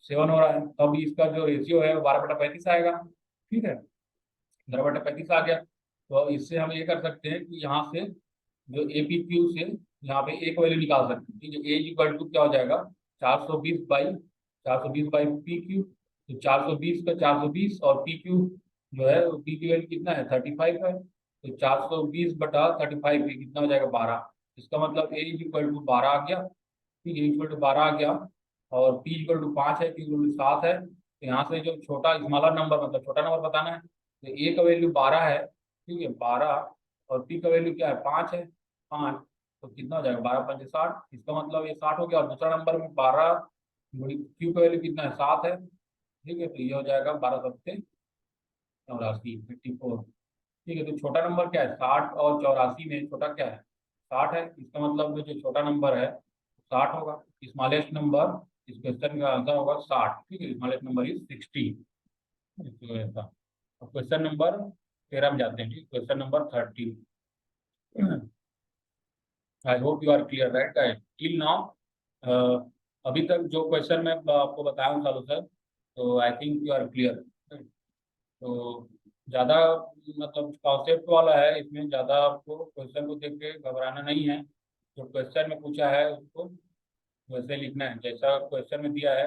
7 हो रहा है, तब इसका जो रेशियो है वो 12/35 आएगा, ठीक है, 12/35 आ गया। तो इससे हम ये कर सकते हैं कि यहाँ से जो ए पी क्यू से यहाँ पे एक वैल्यू निकाल सकते हैं, ठीक है, ए इक्वल टू क्या हो जाएगा, 420/420 पी क्यू, तो 420 का 420, और पी क्यू जो है पी क्यू वैल्यू कितना है, 35 है, तो 420/35 कितना हो जाएगा, 12, इसका मतलब ए इक्वल टू 12 आ गया, ठीक है, इक्वल टू 12 आ गया, और पी इक्वल टू 5 है, पी इक्वल टू 7 है, तो यहाँ से जो छोटा स्मॉलर नंबर मतलब छोटा नंबर बताना है, तो ए का वैल्यू 12 है, ठीक है, 12, और पी का वैल्यू क्या है, 5 है, 5, तो कितना हो जाएगा, 12×5 60, इसका मतलब ये 60 हो गया, और दूसरा नंबर में 12, क्यू का वैल्यू कितना है, 7 है, ठीक है, तो ये हो जाएगा 12×7 = 54, ठीक है। तो छोटा नंबर क्या है, 60 और 84 में छोटा क्या है, 60 है, इसका मतलब जो छोटा नंबर है 60 होगा, स्मॉलेस्ट नंबर इस क्वेश्चन का आंसर होगा 60, ठीक है, स्मॉलेस्ट नंबर इज 60, तो ऐसा। अब क्वेश्चन नंबर 13 में जाते हैं, ठीक, question number 13। I hope you are clear right guys till now. अभी तक जो क्वेश्चन मैं आपको बताया हूँ सॉल्यूशन, तो I think you are clear. तो ज़्यादा मतलब कॉन्सेप्ट वाला है, इसमें ज़्यादा आपको क्वेश्चन को देख के घबराना नहीं है, जो क्वेश्चन में पूछा है उसको वैसे लिखना है, जैसा क्वेश्चन में दिया है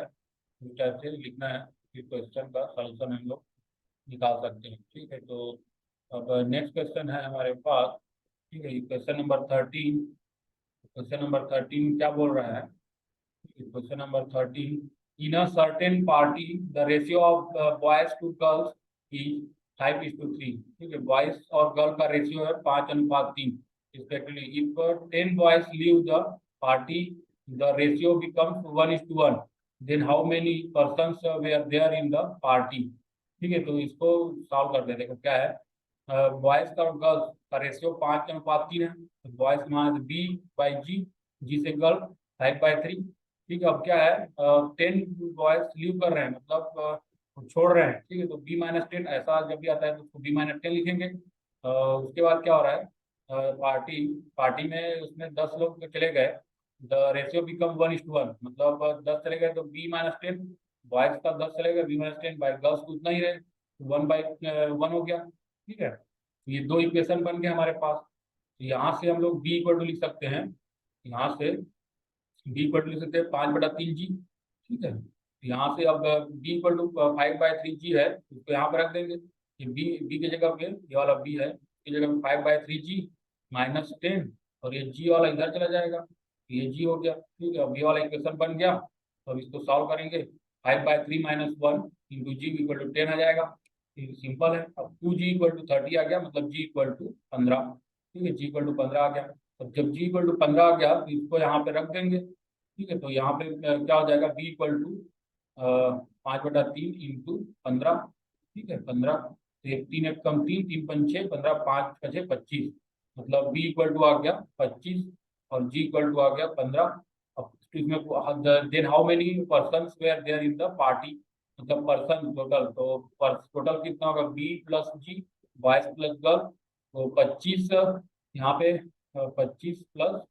उस टाइप से लिखना है, फिर क्वेश्चन का सॉल्यूशन हम लोग निकाल सकते हैं, ठीक है। तो अब नेक्स्ट क्वेश्चन है हमारे पास, ठीक है, क्वेश्चन नंबर 13। क्वेश्चन नंबर 13 क्या बोल रहा है, question number 13, in a certain party the ratio of boys to girls is 5:3, ठीक है, बॉयज और गर्ल का रेशियो है 5:3 respectively. If 10 boys leave the party the ratio becomes 1:1, then how many persons were there in the party, ठीक है, तो इसको solve करते हैं। देखो क्या है, बॉयज का और गर्ल्स का रेशियो 5:3 है। तो बॉयज मान B/G, जी से गर्ल 5/3। ठीक है, अब क्या है, 10 बॉयज लीव कर रहे हैं, मतलब छोड़ रहे हैं। ठीक है, तो B-10 ऐसा जब भी आता है तो उसको B-10 लिखेंगे। उसके बाद क्या हो रहा है, पार्टी पार्टी में उसमें 10 लोग चले गए, द रेशियो बिकम 1:1, मतलब 10 चले गए तो B-10, बॉयज का 10 चले गए, B-10 बाय गर्ल्स को उतना ही रहे, 1/1 हो गया। ठीक है, तो ये दो इक्वेशन बन गए हमारे पास। तो यहाँ से हम लोग B = लिख सकते हैं, यहाँ से B = लिख सकते हैं 5/3G। ठीक है, तो यहाँ से अब B = 5/3G है, उसको यहाँ पर रख देंगे। ये बी की जगह पे ये वाला बी है, इसकी जगह पे 5/3G -10, और ये जी वाला इधर चला जाएगा, ये जी हो गया। ठीक है, अब ये वाला इक्वेशन बन गया। तो अब इसको सॉल्व करेंगे, 5/3 - 1 इंटू जी = 10 आ जाएगा। सिंपल है। अब 2G = 30 आ गया, मतलब G = 15। ठीक है, G = 15 आ गया। तो जब G = 15 आ गया तो इसको यहाँ पे रख देंगे। ठीक है, तो यहाँ पे क्या हो जाएगा, B = 5/3 इंटू 15। ठीक है, 15, तो एक 3 एक कम 3, 3 पंच 6, 15, 5 5 25, मतलब B = आ गया 25 और G = आ गया 15। अब इसमें then how many person were there in the party, मतलब पर्सन टोटल, तो टोटल कितना होगा, B+G, बॉयज प्लस गर्ल, तो 25 यहाँ पे, 25 प्लस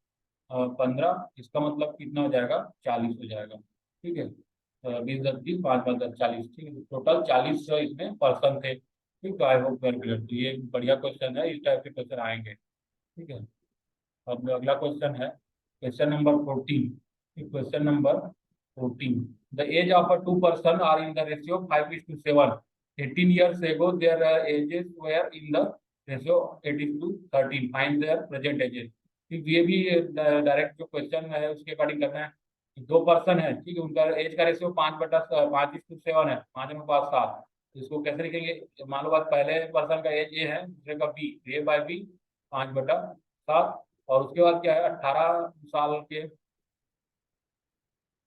15, इसका मतलब कितना हो जाएगा, 40 हो जाएगा। ठीक है, 20 10 30, 5 5 10 40। ठीक है, टोटल 40 इसमें पर्सन थे। ठीक है, आई होप कैलकुलेट, तो ये बढ़िया क्वेश्चन है, इस टाइप के क्वेश्चन आएंगे। ठीक है, अब अगला क्वेश्चन है question number 14। Question number 14, the age of two person are in the ratio 5:7। 18 years ago their ages were in the ratio 8:13, find there present ages. ठीक, ये भी डायरेक्ट जो क्वेश्चन है उसके अकॉर्डिंग करना है। दो पर्सन है, ठीक है, उनका एज का रेशियो 5/7 है, 5:7। इसको कैसे लिखेंगे, मान लो बात, पहले पर्सन का एज ए है, दूसरे का बी, A/B 5/7, और उसके बाद क्या है, 18 साल के,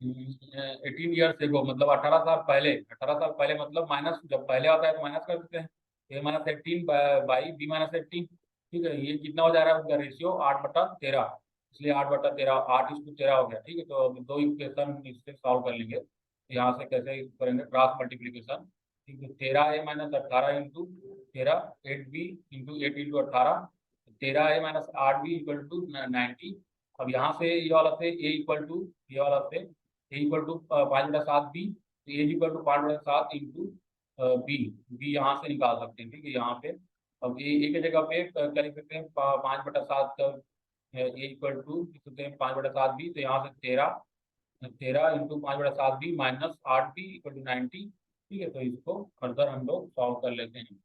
18 years ago, मतलब 18 साल पहले मतलब माइनस, जब पहले आता है तो माइनस कर देते हैं, A-18/B-18। ठीक है, ये कितना हो जा रहा है, उनका रेशियो 8/13, इसलिए 8/13, 8:13 हो गया। ठीक है, तो अब दो इक्वेशन इससे सॉल्व कर लेंगे। तो यहाँ से कैसे करेंगे, क्रॉस मल्टीप्लीकेशन। ठीक है, 13A - 18 into 13, 8B into 8 into 18, 13A - 8B = 90। अब यहाँ से ये वाला से A = ये वाला से A = 5/7B, A = 5/7 into B, B यहाँ से निकाल सकते हैं। ठीक है, यहाँ पे अब ए की जगह पे क्या लिख सकते हैं, 5/7, A = लिख सकते हैं 5/7B, तो यहाँ से 13, 13 इंटू 5/7B -8B = 90। ठीक है, तो इसको फर्दर हम लोग सॉल्व कर लेते हैं।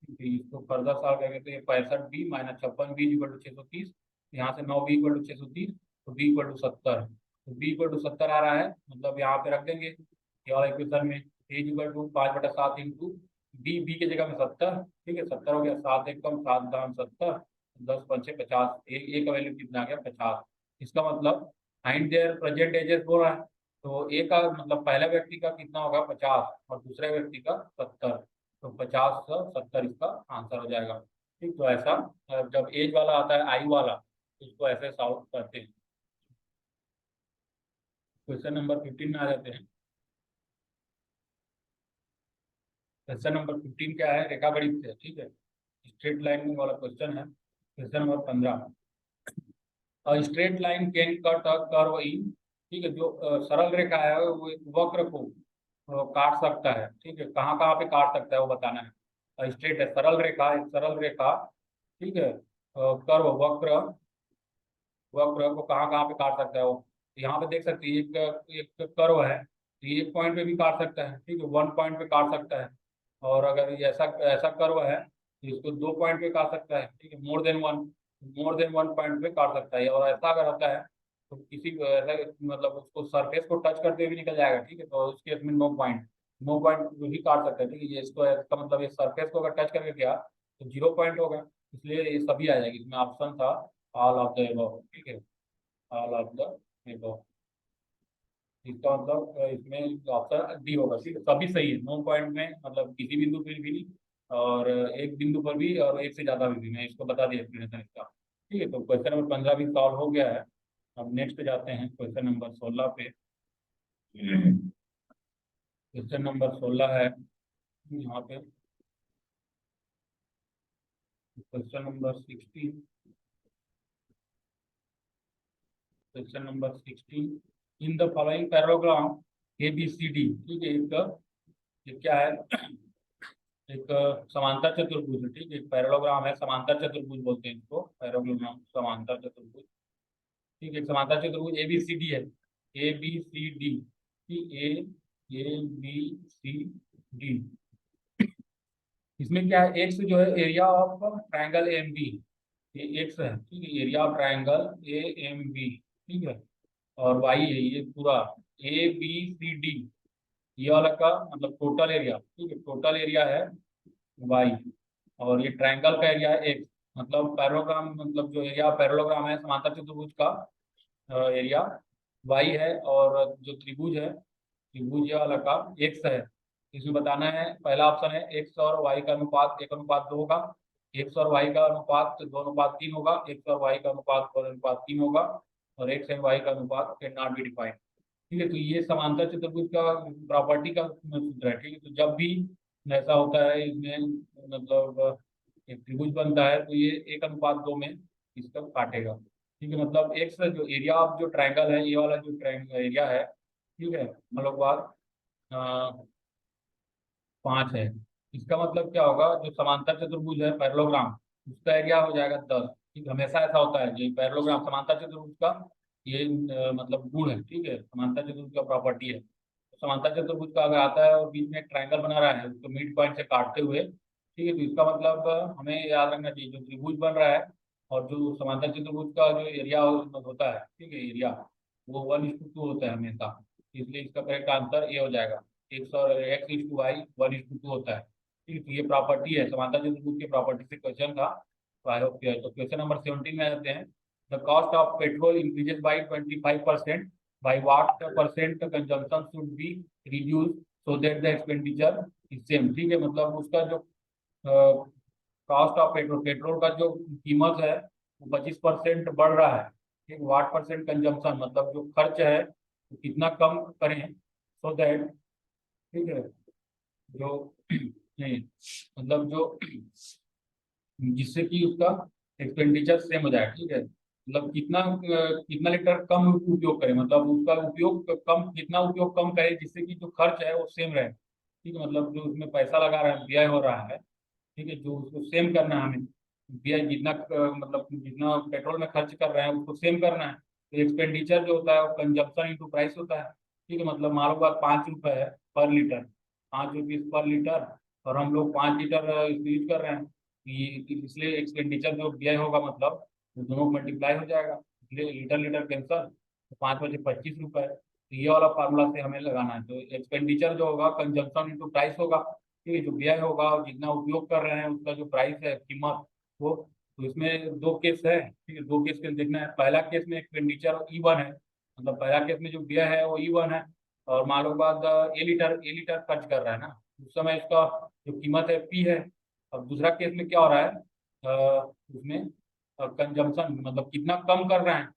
तो इसको फर्दर सॉल्व करेंगे तो ये 65B -56B = 630, यहाँ से 9B = 630, तो B = 70। तो B = 70 आ रहा है, मतलब यहाँ पे रख देंगे ये वाला इक्वेशन में, A = 5/7 इंटू बी की जगह में 70। ठीक है, 70 हो गया, 7 एक कम 7 दाम 70, 10 पंचे 50, ए का वैल्यू कितना आ गया, 50। इसका मतलब फाइंड देयर प्रेजेंट एजेस बोल रहा है, तो ए का मतलब पहला व्यक्ति का कितना होगा, 50, और दूसरे व्यक्ति का 70, तो 50 से 70 इसका आंसर हो जाएगा। ठीक, तो ऐसा जब एज वाला आता है, आई वाला, तो इसको ऐसे सॉल्व करते हैं। क्वेश्चन नंबर 15 में आ जाते हैं। क्वेश्चन नंबर 15 क्या है, रेखा गणित से। ठीक है, स्ट्रेट लाइन वाला क्वेश्चन है। Question number 15, straight line can cut a curve इन। ठीक है, जो सरल रेखा है वो एक वक्र को काट सकता है। ठीक है, कहाँ कहाँ पे काट सकता है वो बताना है। स्ट्रेट है, सरल रेखा, एक सरल रेखा। ठीक है, कर्व, वक्र, वक्र को कहाँ कहाँ पे काट सकता है वो, यहाँ पे देख सकते हैं, एक एक कर्व है, तो ये एक पॉइंट पे भी काट सकता है। ठीक है, 1 पॉइंट पे काट सकता है, और अगर ये ऐसा ऐसा कर्व है तो इसको 2 पॉइंट पे काट सकता है। ठीक है, मोर देन वन पॉइंट पे काट सकता है, और ऐसा अगर होता है तो किसी ऐसा, मतलब उसको सरफेस को टच करते हुए भी निकल जाएगा। ठीक है, तो उस केस में नो पॉइंट भी काट सकता है। ठीक है, ये इसको, इसका मतलब ये सरफेस को अगर टच करके गया तो 0 पॉइंट होगा, इसलिए ये सभी आ जाएगी। इसमें ऑप्शन था ऑल ऑफ द एबव। ठीक है, ऑल ऑफ द एबव। इसका मतलब इसमें ऑप्शन डी होगा। ठीक है, सभी सही है, 9 पॉइंट में मतलब किसी बिंदु पर भी नहीं, और एक बिंदु पर भी, और एक से ज्यादा भी। मैं इसको बता दिया एक्सप्लेनेशन इसका। ठीक है, तो क्वेश्चन नंबर 15 भी सॉल्व हो गया है। अब नेक्स्ट जाते हैं क्वेश्चन नंबर 16 पे। क्वेश्चन नंबर 16 है यहाँ पे, question number 16। Question number 16, in the following paragram A B C D. ठीक है, ये क्या है, एक समांतर चतुर्भुज है। ठीक है, एक पैरेललोग्राम है, समांतर चतुर्भुज बोलते हैं इसको, पैरेललोग्राम समांतर चतुर्भुज। ठीक है, समांतर चतुर्भुज ए बी सी डी है, ए बी सी डी। ठीक, ए बी सी डी। इसमें क्या है, एक्स जो है area of triangle M B, ये एक्स है। ठीक है, area of triangle A M B. ठीक है, और वाई है ये पूरा ए बी सी डी, ये वाला का मतलब टोटल एरिया। ठीक है, टोटल एरिया है वाई, और ये ट्रायंगल का एरिया है एक्स। मतलब पैरेललोग्राम, मतलब जो एरिया पैरेललोग्राम है समांतर चतुर्भुज का एरिया वाई है, और जो त्रिभुज है, त्रिभुज ये वाला का एक्स है। इसमें बताना है, पहला ऑप्शन है एक्स और वाई का अनुपात 1:2 होगा, एक्स और वाई का अनुपात 2:3 होगा, एक्स और वाई का अनुपात 4:3 होगा, और एक्स एंड वाई का अनुपात कैन नॉट बी डिफाइंड। ठीक है, तो ये समांतर चतुर्भुज का प्रॉपर्टी का सूत्र है। ठीक है, तो जब भी ऐसा होता है इसमें, मतलब एक त्रिभुज बनता है, तो ये 1:2 में इसका काटेगा। ठीक है, मतलब एक्स जो एरिया ऑफ जो ट्रायंगल है, ये वाला जो ट्रायंगल एरिया है, ठीक है, हम लोग बात 5 है। इसका मतलब क्या होगा, जो समांतर चतुर्भुज है पैरेललोग्राम, उसका एरिया हो जाएगा 10। ठीक, हमेशा ऐसा होता है, जो पैरेललोग्राम समांतर चतुर्भुज का ये मतलब गुण है। ठीक है, समांतर चतुर्भुज का प्रॉपर्टी है। तो समांतर चतुर्भुज का अगर आता है और बीच में एक ट्रायंगल बना रहा है उसको मिड पॉइंट से काटते हुए, ठीक है, तो इसका मतलब हमें याद रखना चाहिए, जो त्रिभुज बन रहा है और जो समांतर चतुर्भुज का जो एरिया होता है, ठीक है, एरिया वो 1:2 होता है हमेशा। इसलिए इसका करेक्ट आंसर ये हो जाएगा, एक्स और x/y 1:2 होता है। ठीक है, तो ये प्रॉपर्टी है समांतर चतुर्भुज की प्रॉपर्टी से क्वेश्चन था। तो आई होप क्लियर। तो क्वेश्चन नंबर 17 में आते हैं, the cost of petrol increases by 25%, by what percent consumption should be reduce so that the expenditure is same. ठीक है, मतलब उसका जो कॉस्ट ऑफ पेट्रोल, पेट्रोल का जो कीमत है वो 25% बढ़ रहा है। ठीक, वाट परसेंट कंजम्पशन मतलब जो खर्च है वो कितना कम करें सो दैट, ठीक है, जो नहीं मतलब जो जिससे कि उसका एक्सपेंडिचर सेम हो जाए। ठीक है, मतलब कितना लीटर कम उपयोग करें, मतलब उसका उपयोग कम, कितना उपयोग कम करें जिससे कि जो खर्च है वो सेम रहे। ठीक है, मतलब जो उसमें पैसा लगा रहा है, व्यय हो रहा है, ठीक है, जो उसको सेम करना है हमें, व्यय जितना मतलब जितना पेट्रोल में खर्च कर रहे हैं उसको सेम करना है। तो एक्सपेंडिचर जो होता है वो कंजप्शन इंटू प्राइस होता है। ठीक है, मतलब मान लो बात 5 रुपये है पर लीटर, 5 रुपीज पर लीटर, और हम लोग 5 लीटर यूज कर रहे हैं। इसलिए एक्सपेंडिचर जो व्यय होगा मतलब वो दोनों मल्टीप्लाई हो जाएगा, इसलिए लीटर लीटर कैंसर, तो 5 × 25 रुपये। तो ये वाला फार्मूला से हमें लगाना है। तो एक्सपेंडिचर जो होगा कंजप्शन इंटू प्राइस होगा। ठीक है, जो व्यय होगा और जितना उपयोग कर रहे हैं उसका जो प्राइस है, कीमत, वो। तो इसमें दो केस है। ठीक है, दो केस के देखना है। पहला केस में एक्सपेंडिचर E1 है, मतलब पहला केस में जो व्यय है वो E1 है, और मान लो बाद ए लीटर खर्च कर रहा है ना, उस समय इसका जो कीमत है P है। अब दूसरा केस में क्या हो रहा है, उसमें कंजम्पशन मतलब कितना कम कर रहा है।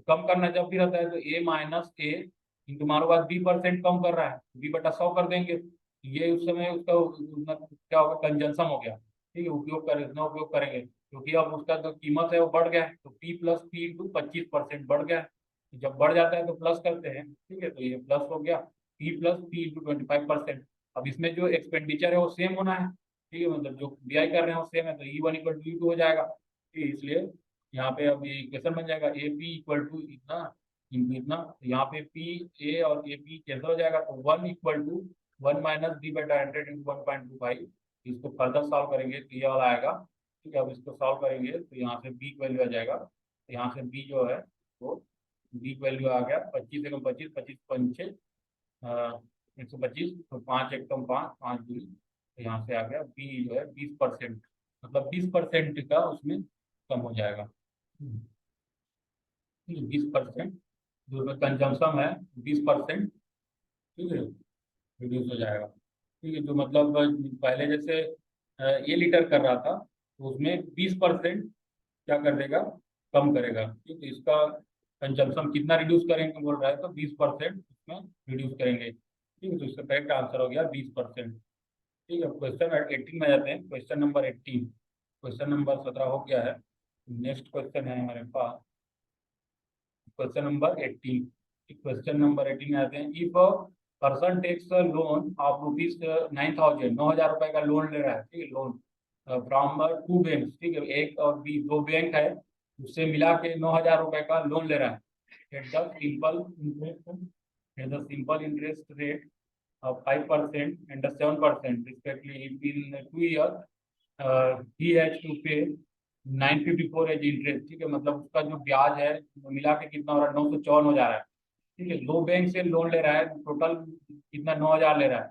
कम करना जब भी रहता है तो A-A इंटू मान लो बात B% कम कर रहा है, B/100 कर देंगे। ये उस समय उसका क्या होगा, कंजम्पशन हो गया। ठीक है, उपयोग करें इतना उपयोग करेंगे, क्योंकि अब उसका जो कीमत है वो बढ़ गया है, तो P+P इंटू 25% बढ़ गया है। तो जब बढ़ जाता है तो प्लस करते हैं। ठीक है, तो ये प्लस हो गया, P+P इंटू 25%। अब इसमें जो एक्सपेंडिचर है वो सेम होना है। ठीक है, मतलब जो व्यय कर रहे हैं वो सेम है, तो E1 = E2 हो जाएगा। ठीक है, इसलिए यहाँ पे अब ये इक्वेशन बन जाएगा AP = इतना इंटू इतना। तो यहाँ पे PA और AP कैंसिल हो जाएगा, तो 1 = 1 - B/100 इंटू 1.25। इसको फर्दर सॉल्व करेंगे तो ये वाला आएगा। ठीक है, अब इसको सॉल्व करेंगे तो यहाँ से B की वैल्यू आ जाएगा। तो यहाँ से B जो है वो B की वैल्यू आ गया 25 × 25, 25×5 = 125, तो 5 × 1 = 5, 5×2। तो यहाँ से आ गया B जो है 20%, मतलब 20% का उसमें कम हो जाएगा। 20% जो कंजम्पशन है 20%, ठीक है, रिड्यूस हो जाएगा। ठीक है, जो मतलब पहले जैसे ये लीटर कर रहा था, तो उसमें 20% क्या कर देगा, कम करेगा। ठीक है, इसका कंजम्पशन कितना रिड्यूस करेंगे बोल रहा है, तो 20% इसमें रिड्यूस करेंगे। ठीक है, तो इसका करेक्ट आंसर हो गया 20%। ठीक है, क्वेश्चन 18 में जाते हैं, क्वेश्चन नंबर 18। क्वेश्चन नंबर 17 हो गया है, नेक्स्ट क्वेश्चन है हमारे पास क्वेश्चन नंबर 18। क्वेश्चन नंबर 18 में आते हैं, if person takes loan of rupees 9,000, 9,000 रुपए का लोन ले रहा है। ठीक है, लोन फ्रॉम टू बैंक। ठीक है, एक और बी, दो बैंक है, उससे मिला के 9,000 रुपए का लोन ले रहा है। At the simple interest, at the simple interest rate of 5% and the 7% respectively in 2 years, he has to pay 954 as interest. ठीक है, मतलब उसका जो ब्याज है वो मिला के कितना हो रहा है, 954 हो जा रहा है। ठीक है, दो बैंक से लोन ले रहा है, टोटल कितना, 9,000 ले रहा है।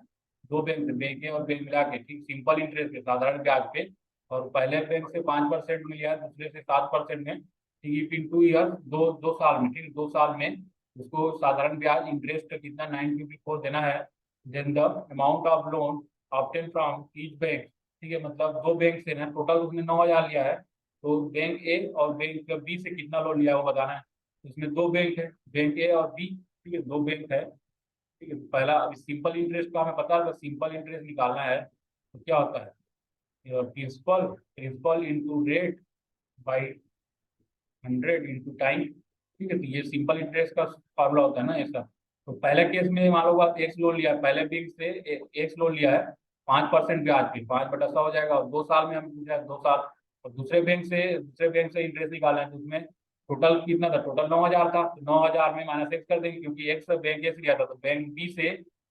दो बैंक से, बैंक ए और बैंक मिला के, ठीक, सिंपल इंटरेस्ट पे, साधारण ब्याज पे। और पहले बैंक से 5% में लिया, दूसरे से 7% में। ठीक है, इन 2 ईयर, दो दो साल में। ठीक है, 2 साल में उसको साधारण ब्याज इंटरेस्ट कितना 954 देना है। Then the amount of loan obtain from each bank. ठीक है, मतलब दो बैंक से ना, टोटल उसने 9,000 लिया है, तो बैंक ए और बैंक बी से कितना लोन लिया है वो बताना है। इसमें दो बैंक है, बैंक ए और बी। ठीक है, दो बैंक है। ठीक है, पहला अभी सिंपल इंटरेस्ट का हमें पता है, तो सिंपल इंटरेस्ट निकालना है तो क्या होता है, principal, principal into rate by 100 into time. ठीक है, तो ये सिंपल इंटरेस्ट का फॉर्मूला होता है ना ऐसा। तो पहले केस में मान लो आप एक्स लोन लिया है, पहले बैंक से एक्स लोन लिया है 5% ब्याज पे, 5/100 हो जाएगा, और 2 साल में हमें पूछा है 2 साल। और दूसरे बैंक से इंटरेस्ट निकालना है, तो उसमें टोटल कितना था, टोटल 9,000 था, तो 9,000 में माइनस एक्स कर देंगे, क्योंकि एक्स बैंक ए से लिया था, तो बैंक बी से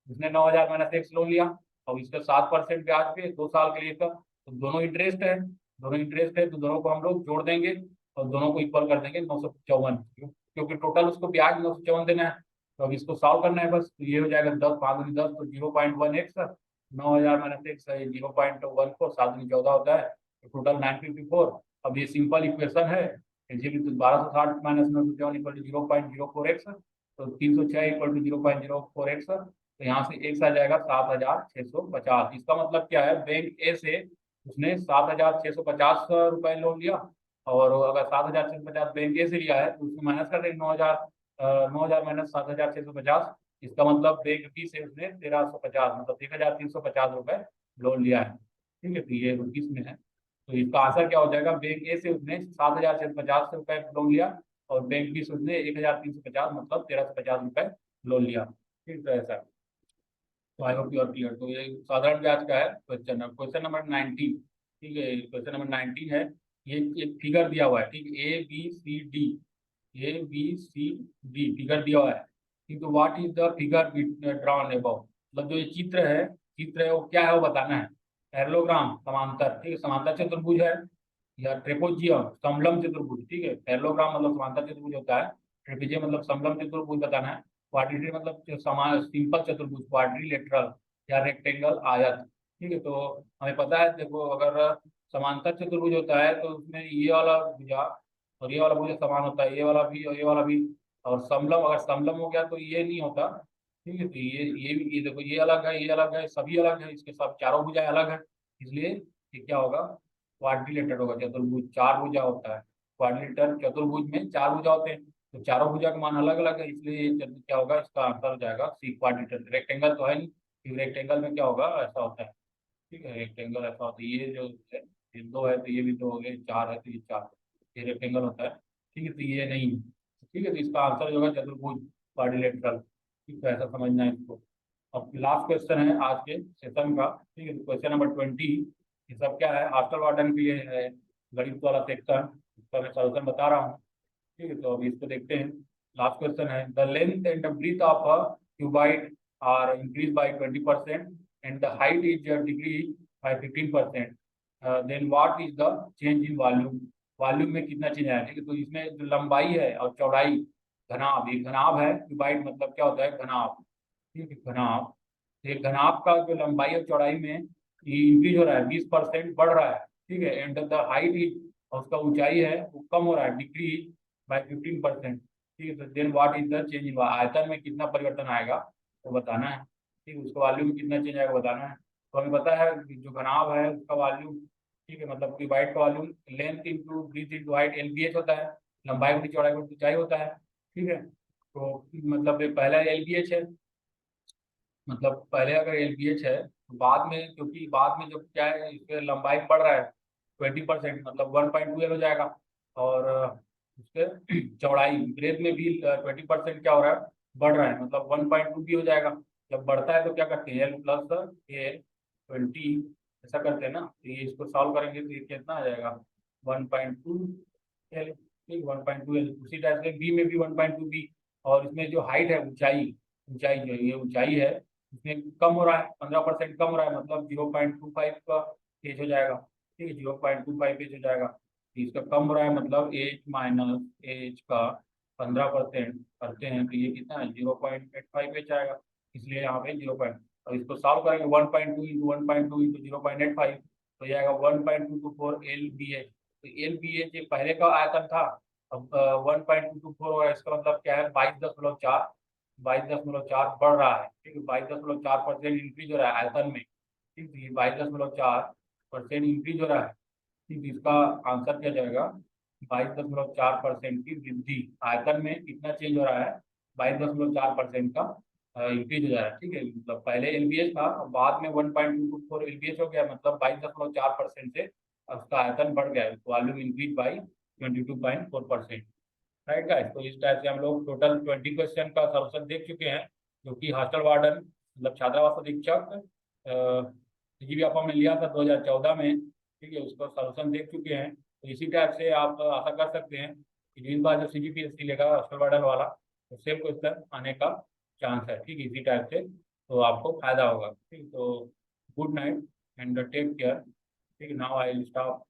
उसने 9,000 माइनस एक्स लोन लिया, और इसका 7% ब्याज पे 2 साल के लिए था। तो दोनों इंटरेस्ट है, दोनों इंटरेस्ट है, तो दोनों को हम लोग जोड़ देंगे और दोनों को इक्वल कर देंगे 954, क्योंकि टोटल उसको ब्याज 954 देना है। तो अब इसको सॉल्व करना है बस, तो ये हो जाएगा 10, 5×10, तो 0.1 एक्स, 9,000 माइनस एक्स 0.14, 7×14 होता है, तो टोटल 954। अब ये सिंपल इक्वेशन है, इजीली, तो 1260 माइनस 954 इक्वल टू 0.04 एक्स, तो 306 इक्वल टू 0.04 एक्स। तो यहाँ से एक्स आ जाएगा 7,650। इसका मतलब क्या है, बैंक ए से उसने 7,650 रुपए लोन लिया, और अगर 7,650 बैंक ए से लिया है, तो उसमें माइनस कर देंगे 9,000, 9,000 माइनस 7,650। इसका मतलब बैंक बी से उसने 1,350, मतलब 1,350 रुपए लोन लिया है। ठीक है, तो ये रुपीस में है, तो इसका आंसर क्या हो जाएगा, बैंक ए से उसने 7,650 रुपए लोन लिया, और बैंक बी से उसने 1,350, मतलब 1,350 रुपए लोन लिया। ठीक है, ऐसा। तो I hope you are clear. तो ये साधारण ब्याज का है क्वेश्चन, क्वेश्चन नंबर 19। ठीक है, क्वेश्चन नंबर 19 है, ये एक फिगर दिया हुआ है। ठीक है, ABCD, ABCD फिगर दिया हुआ है। ठीक, तो what is the figure drawn above, मतलब जो ये चित्र है वो क्या है वो बताना है। पैरेललोग्राम, समांतर, ठीक है, समांतर चतुर्भुज है, या ट्रेपोजियम, समलम चतुर्भुज। ठीक है, पैरेललोग्राम मतलब समांतर चतुर्भुज होता है, ट्रेपेजियम मतलब समलम चतुर्भुज बताना है। क्वाड्रिलेटरल मतलब जो समान सिंपल चतुर्भुज, क्वाड्रिलेटरल या रेक्टेंगल, आयत। ठीक है, तो हमें पता है, देखो, अगर समांतर चतुर्भुज होता है तो उसमें ये वाला भुजा और ये वाला भुजा समान होता है, ये वाला भी और ये वाला भी। और समलम, अगर समलम हो गया तो ये नहीं होता। ठीक है, तो ये भी, ये देखो, ये अलग है, ये अलग है, सभी अलग है, इसके सब चारों भुजाएं अलग है, इसलिए ये क्या होगा, क्वाड्रिलेटरल होगा। चतुर्भुज चार भुजा होता है, क्वाड्रिलेटरल चतुर्भुज में चार भुजा होते हैं, तो चारों भुजा का मान अलग अलग है, इसलिए ये क्या होगा, इसका आंसर हो जाएगा सी, क्वाड्रिलेटरल। रेक्टेंगल तो है नहीं, क्योंकि रेक्टेंगल में क्या होगा, ऐसा होता है। ठीक है, रेक्टेंगल ऐसा होता है, ये जो है, ये दो है तो ये भी दो हो गए, चार है तो ये चार, ये रेक्टेंगल होता है। ठीक है, तो ये नहीं है। ठीक है, तो इसका आंसर जो होगा चतुर्भुज, क्वाड्रिलेटरल। ठीक है, ऐसा समझना है इसको। अब लास्ट क्वेश्चन है आज के सेशन का। ठीक है, क्वेश्चन नंबर 20। ये सब क्या है, हॉस्टल वार्डन के लिए है, गणित वाला सेक्शन, इसका मैं सॉल्यूशन बता रहा हूँ। ठीक है, तो अभी इसको देखते हैं। लास्ट क्वेश्चन है, the length and the breadth of a cuboid are increase by 20% and the height is decrease by 15%, then what is the change in volume, volume में कितना चेंज आया। ठीक है, तो इसमें जो लंबाई है और चौड़ाई, घनाभ, ये घनाभ है, क्यूबाइड मतलब क्या होता है, घनाभ। ठीक है, घनाभ, ये घनाभ का जो लंबाई और चौड़ाई में ये इंक्रीज हो रहा है, 20% बढ़ रहा है। ठीक है, एंड द हाइट इज, और उसका ऊंचाई है वो कम हो रहा है, डिक्रीज बाय 15%। ठीक है, तो then what is the change in, आयतन में कितना परिवर्तन आएगा। वो बताना है। ठीक है, उसका वॉल्यूम कितना चेंज आएगा बताना है। तो हमें पता है कि जो घनाभ है उसका वॉल्यूम, ठीक है, मतलब कि वाइड का volume length into breadth into height LBH होता है, लंबाई बटी चौड़ाई बटी ऊंचाई होता है। ठीक है, तो मतलब ये पहला LBH है, मतलब पहले अगर LBH है तो बाद में, क्योंकि बाद में जब क्या है इसके लंबाई बढ़ रहा है 20%, मतलब 1.2 हो जाएगा। और उसके चौड़ाई ब्रेथ में भी 20% क्या हो रहा है, बढ़ रहा है, मतलब 1.2 भी हो जाएगा। जब बढ़ता है तो क्या करते हैं, L+A 20, ऐसा करते हैं ना। तो ये इसको सॉल्व करेंगे तो ये कितना आ जाएगा, 1.2 L, ठीक, 1.2 L। उसी टाइप से बी में भी 1.2 B। और इसमें जो हाइट है, ऊंचाई, ऊंचाई जो ये ऊंचाई है इसमें कम हो रहा है, 15% कम हो रहा है, मतलब 0.25 का एज हो जाएगा। ठीक है, 0.25 एज हो जाएगा। तो इसका कम हो रहा है, मतलब एज माइनस एज का 15% करते हैं तो ये कितना है, 0.85 एच आएगा। इसलिए यहाँ पे 0 और इसको सॉल्व करेंगे 1.2 इंटू 1.2 इंटू 0.85, तो ये आएगा 1.224 LBH। तो LBH ये पहले का आयतन था, अब 1.224, इसका मतलब क्या है, 22.4, 22.4 बढ़ रहा है। ठीक है, 22.4% इंक्रीज हो रहा है आयतन में। ठीक है, 22.4% इंक्रीज हो रहा है। ठीक, इसका आंसर क्या जाएगा, 22.4% की वृद्धि आयतन में कितना चेंज हो रहा है, 22.4% का इंक्रीज हो जा रहा है। ठीक है, मतलब पहले LBH था, अब बाद में 1.224 LBH हो गया, मतलब 22.4% से उसका आयतन बढ़ गया, volume increase by 22.4%। Right guys, तो इस टाइप से हम लोग टोटल 20 क्वेश्चन का सॉल्यूशन देख चुके हैं, जो कि हॉस्टल वार्डन मतलब छात्रावास अधीक्षक CGP में लिया था 2014 में। ठीक है, उसका सॉल्यूशन देख चुके हैं। तो इसी टाइप से आप आशा कर सकते हैं कि इस बार जब CGPSC लेगा हॉस्टल वार्डन वाला, तो सेम क्वेश्चन आने का चांस है। ठीक है, इसी टाइप से तो आपको फायदा होगा। ठीक, तो good night and take care. ठीक, नाउ आई विल स्टॉप।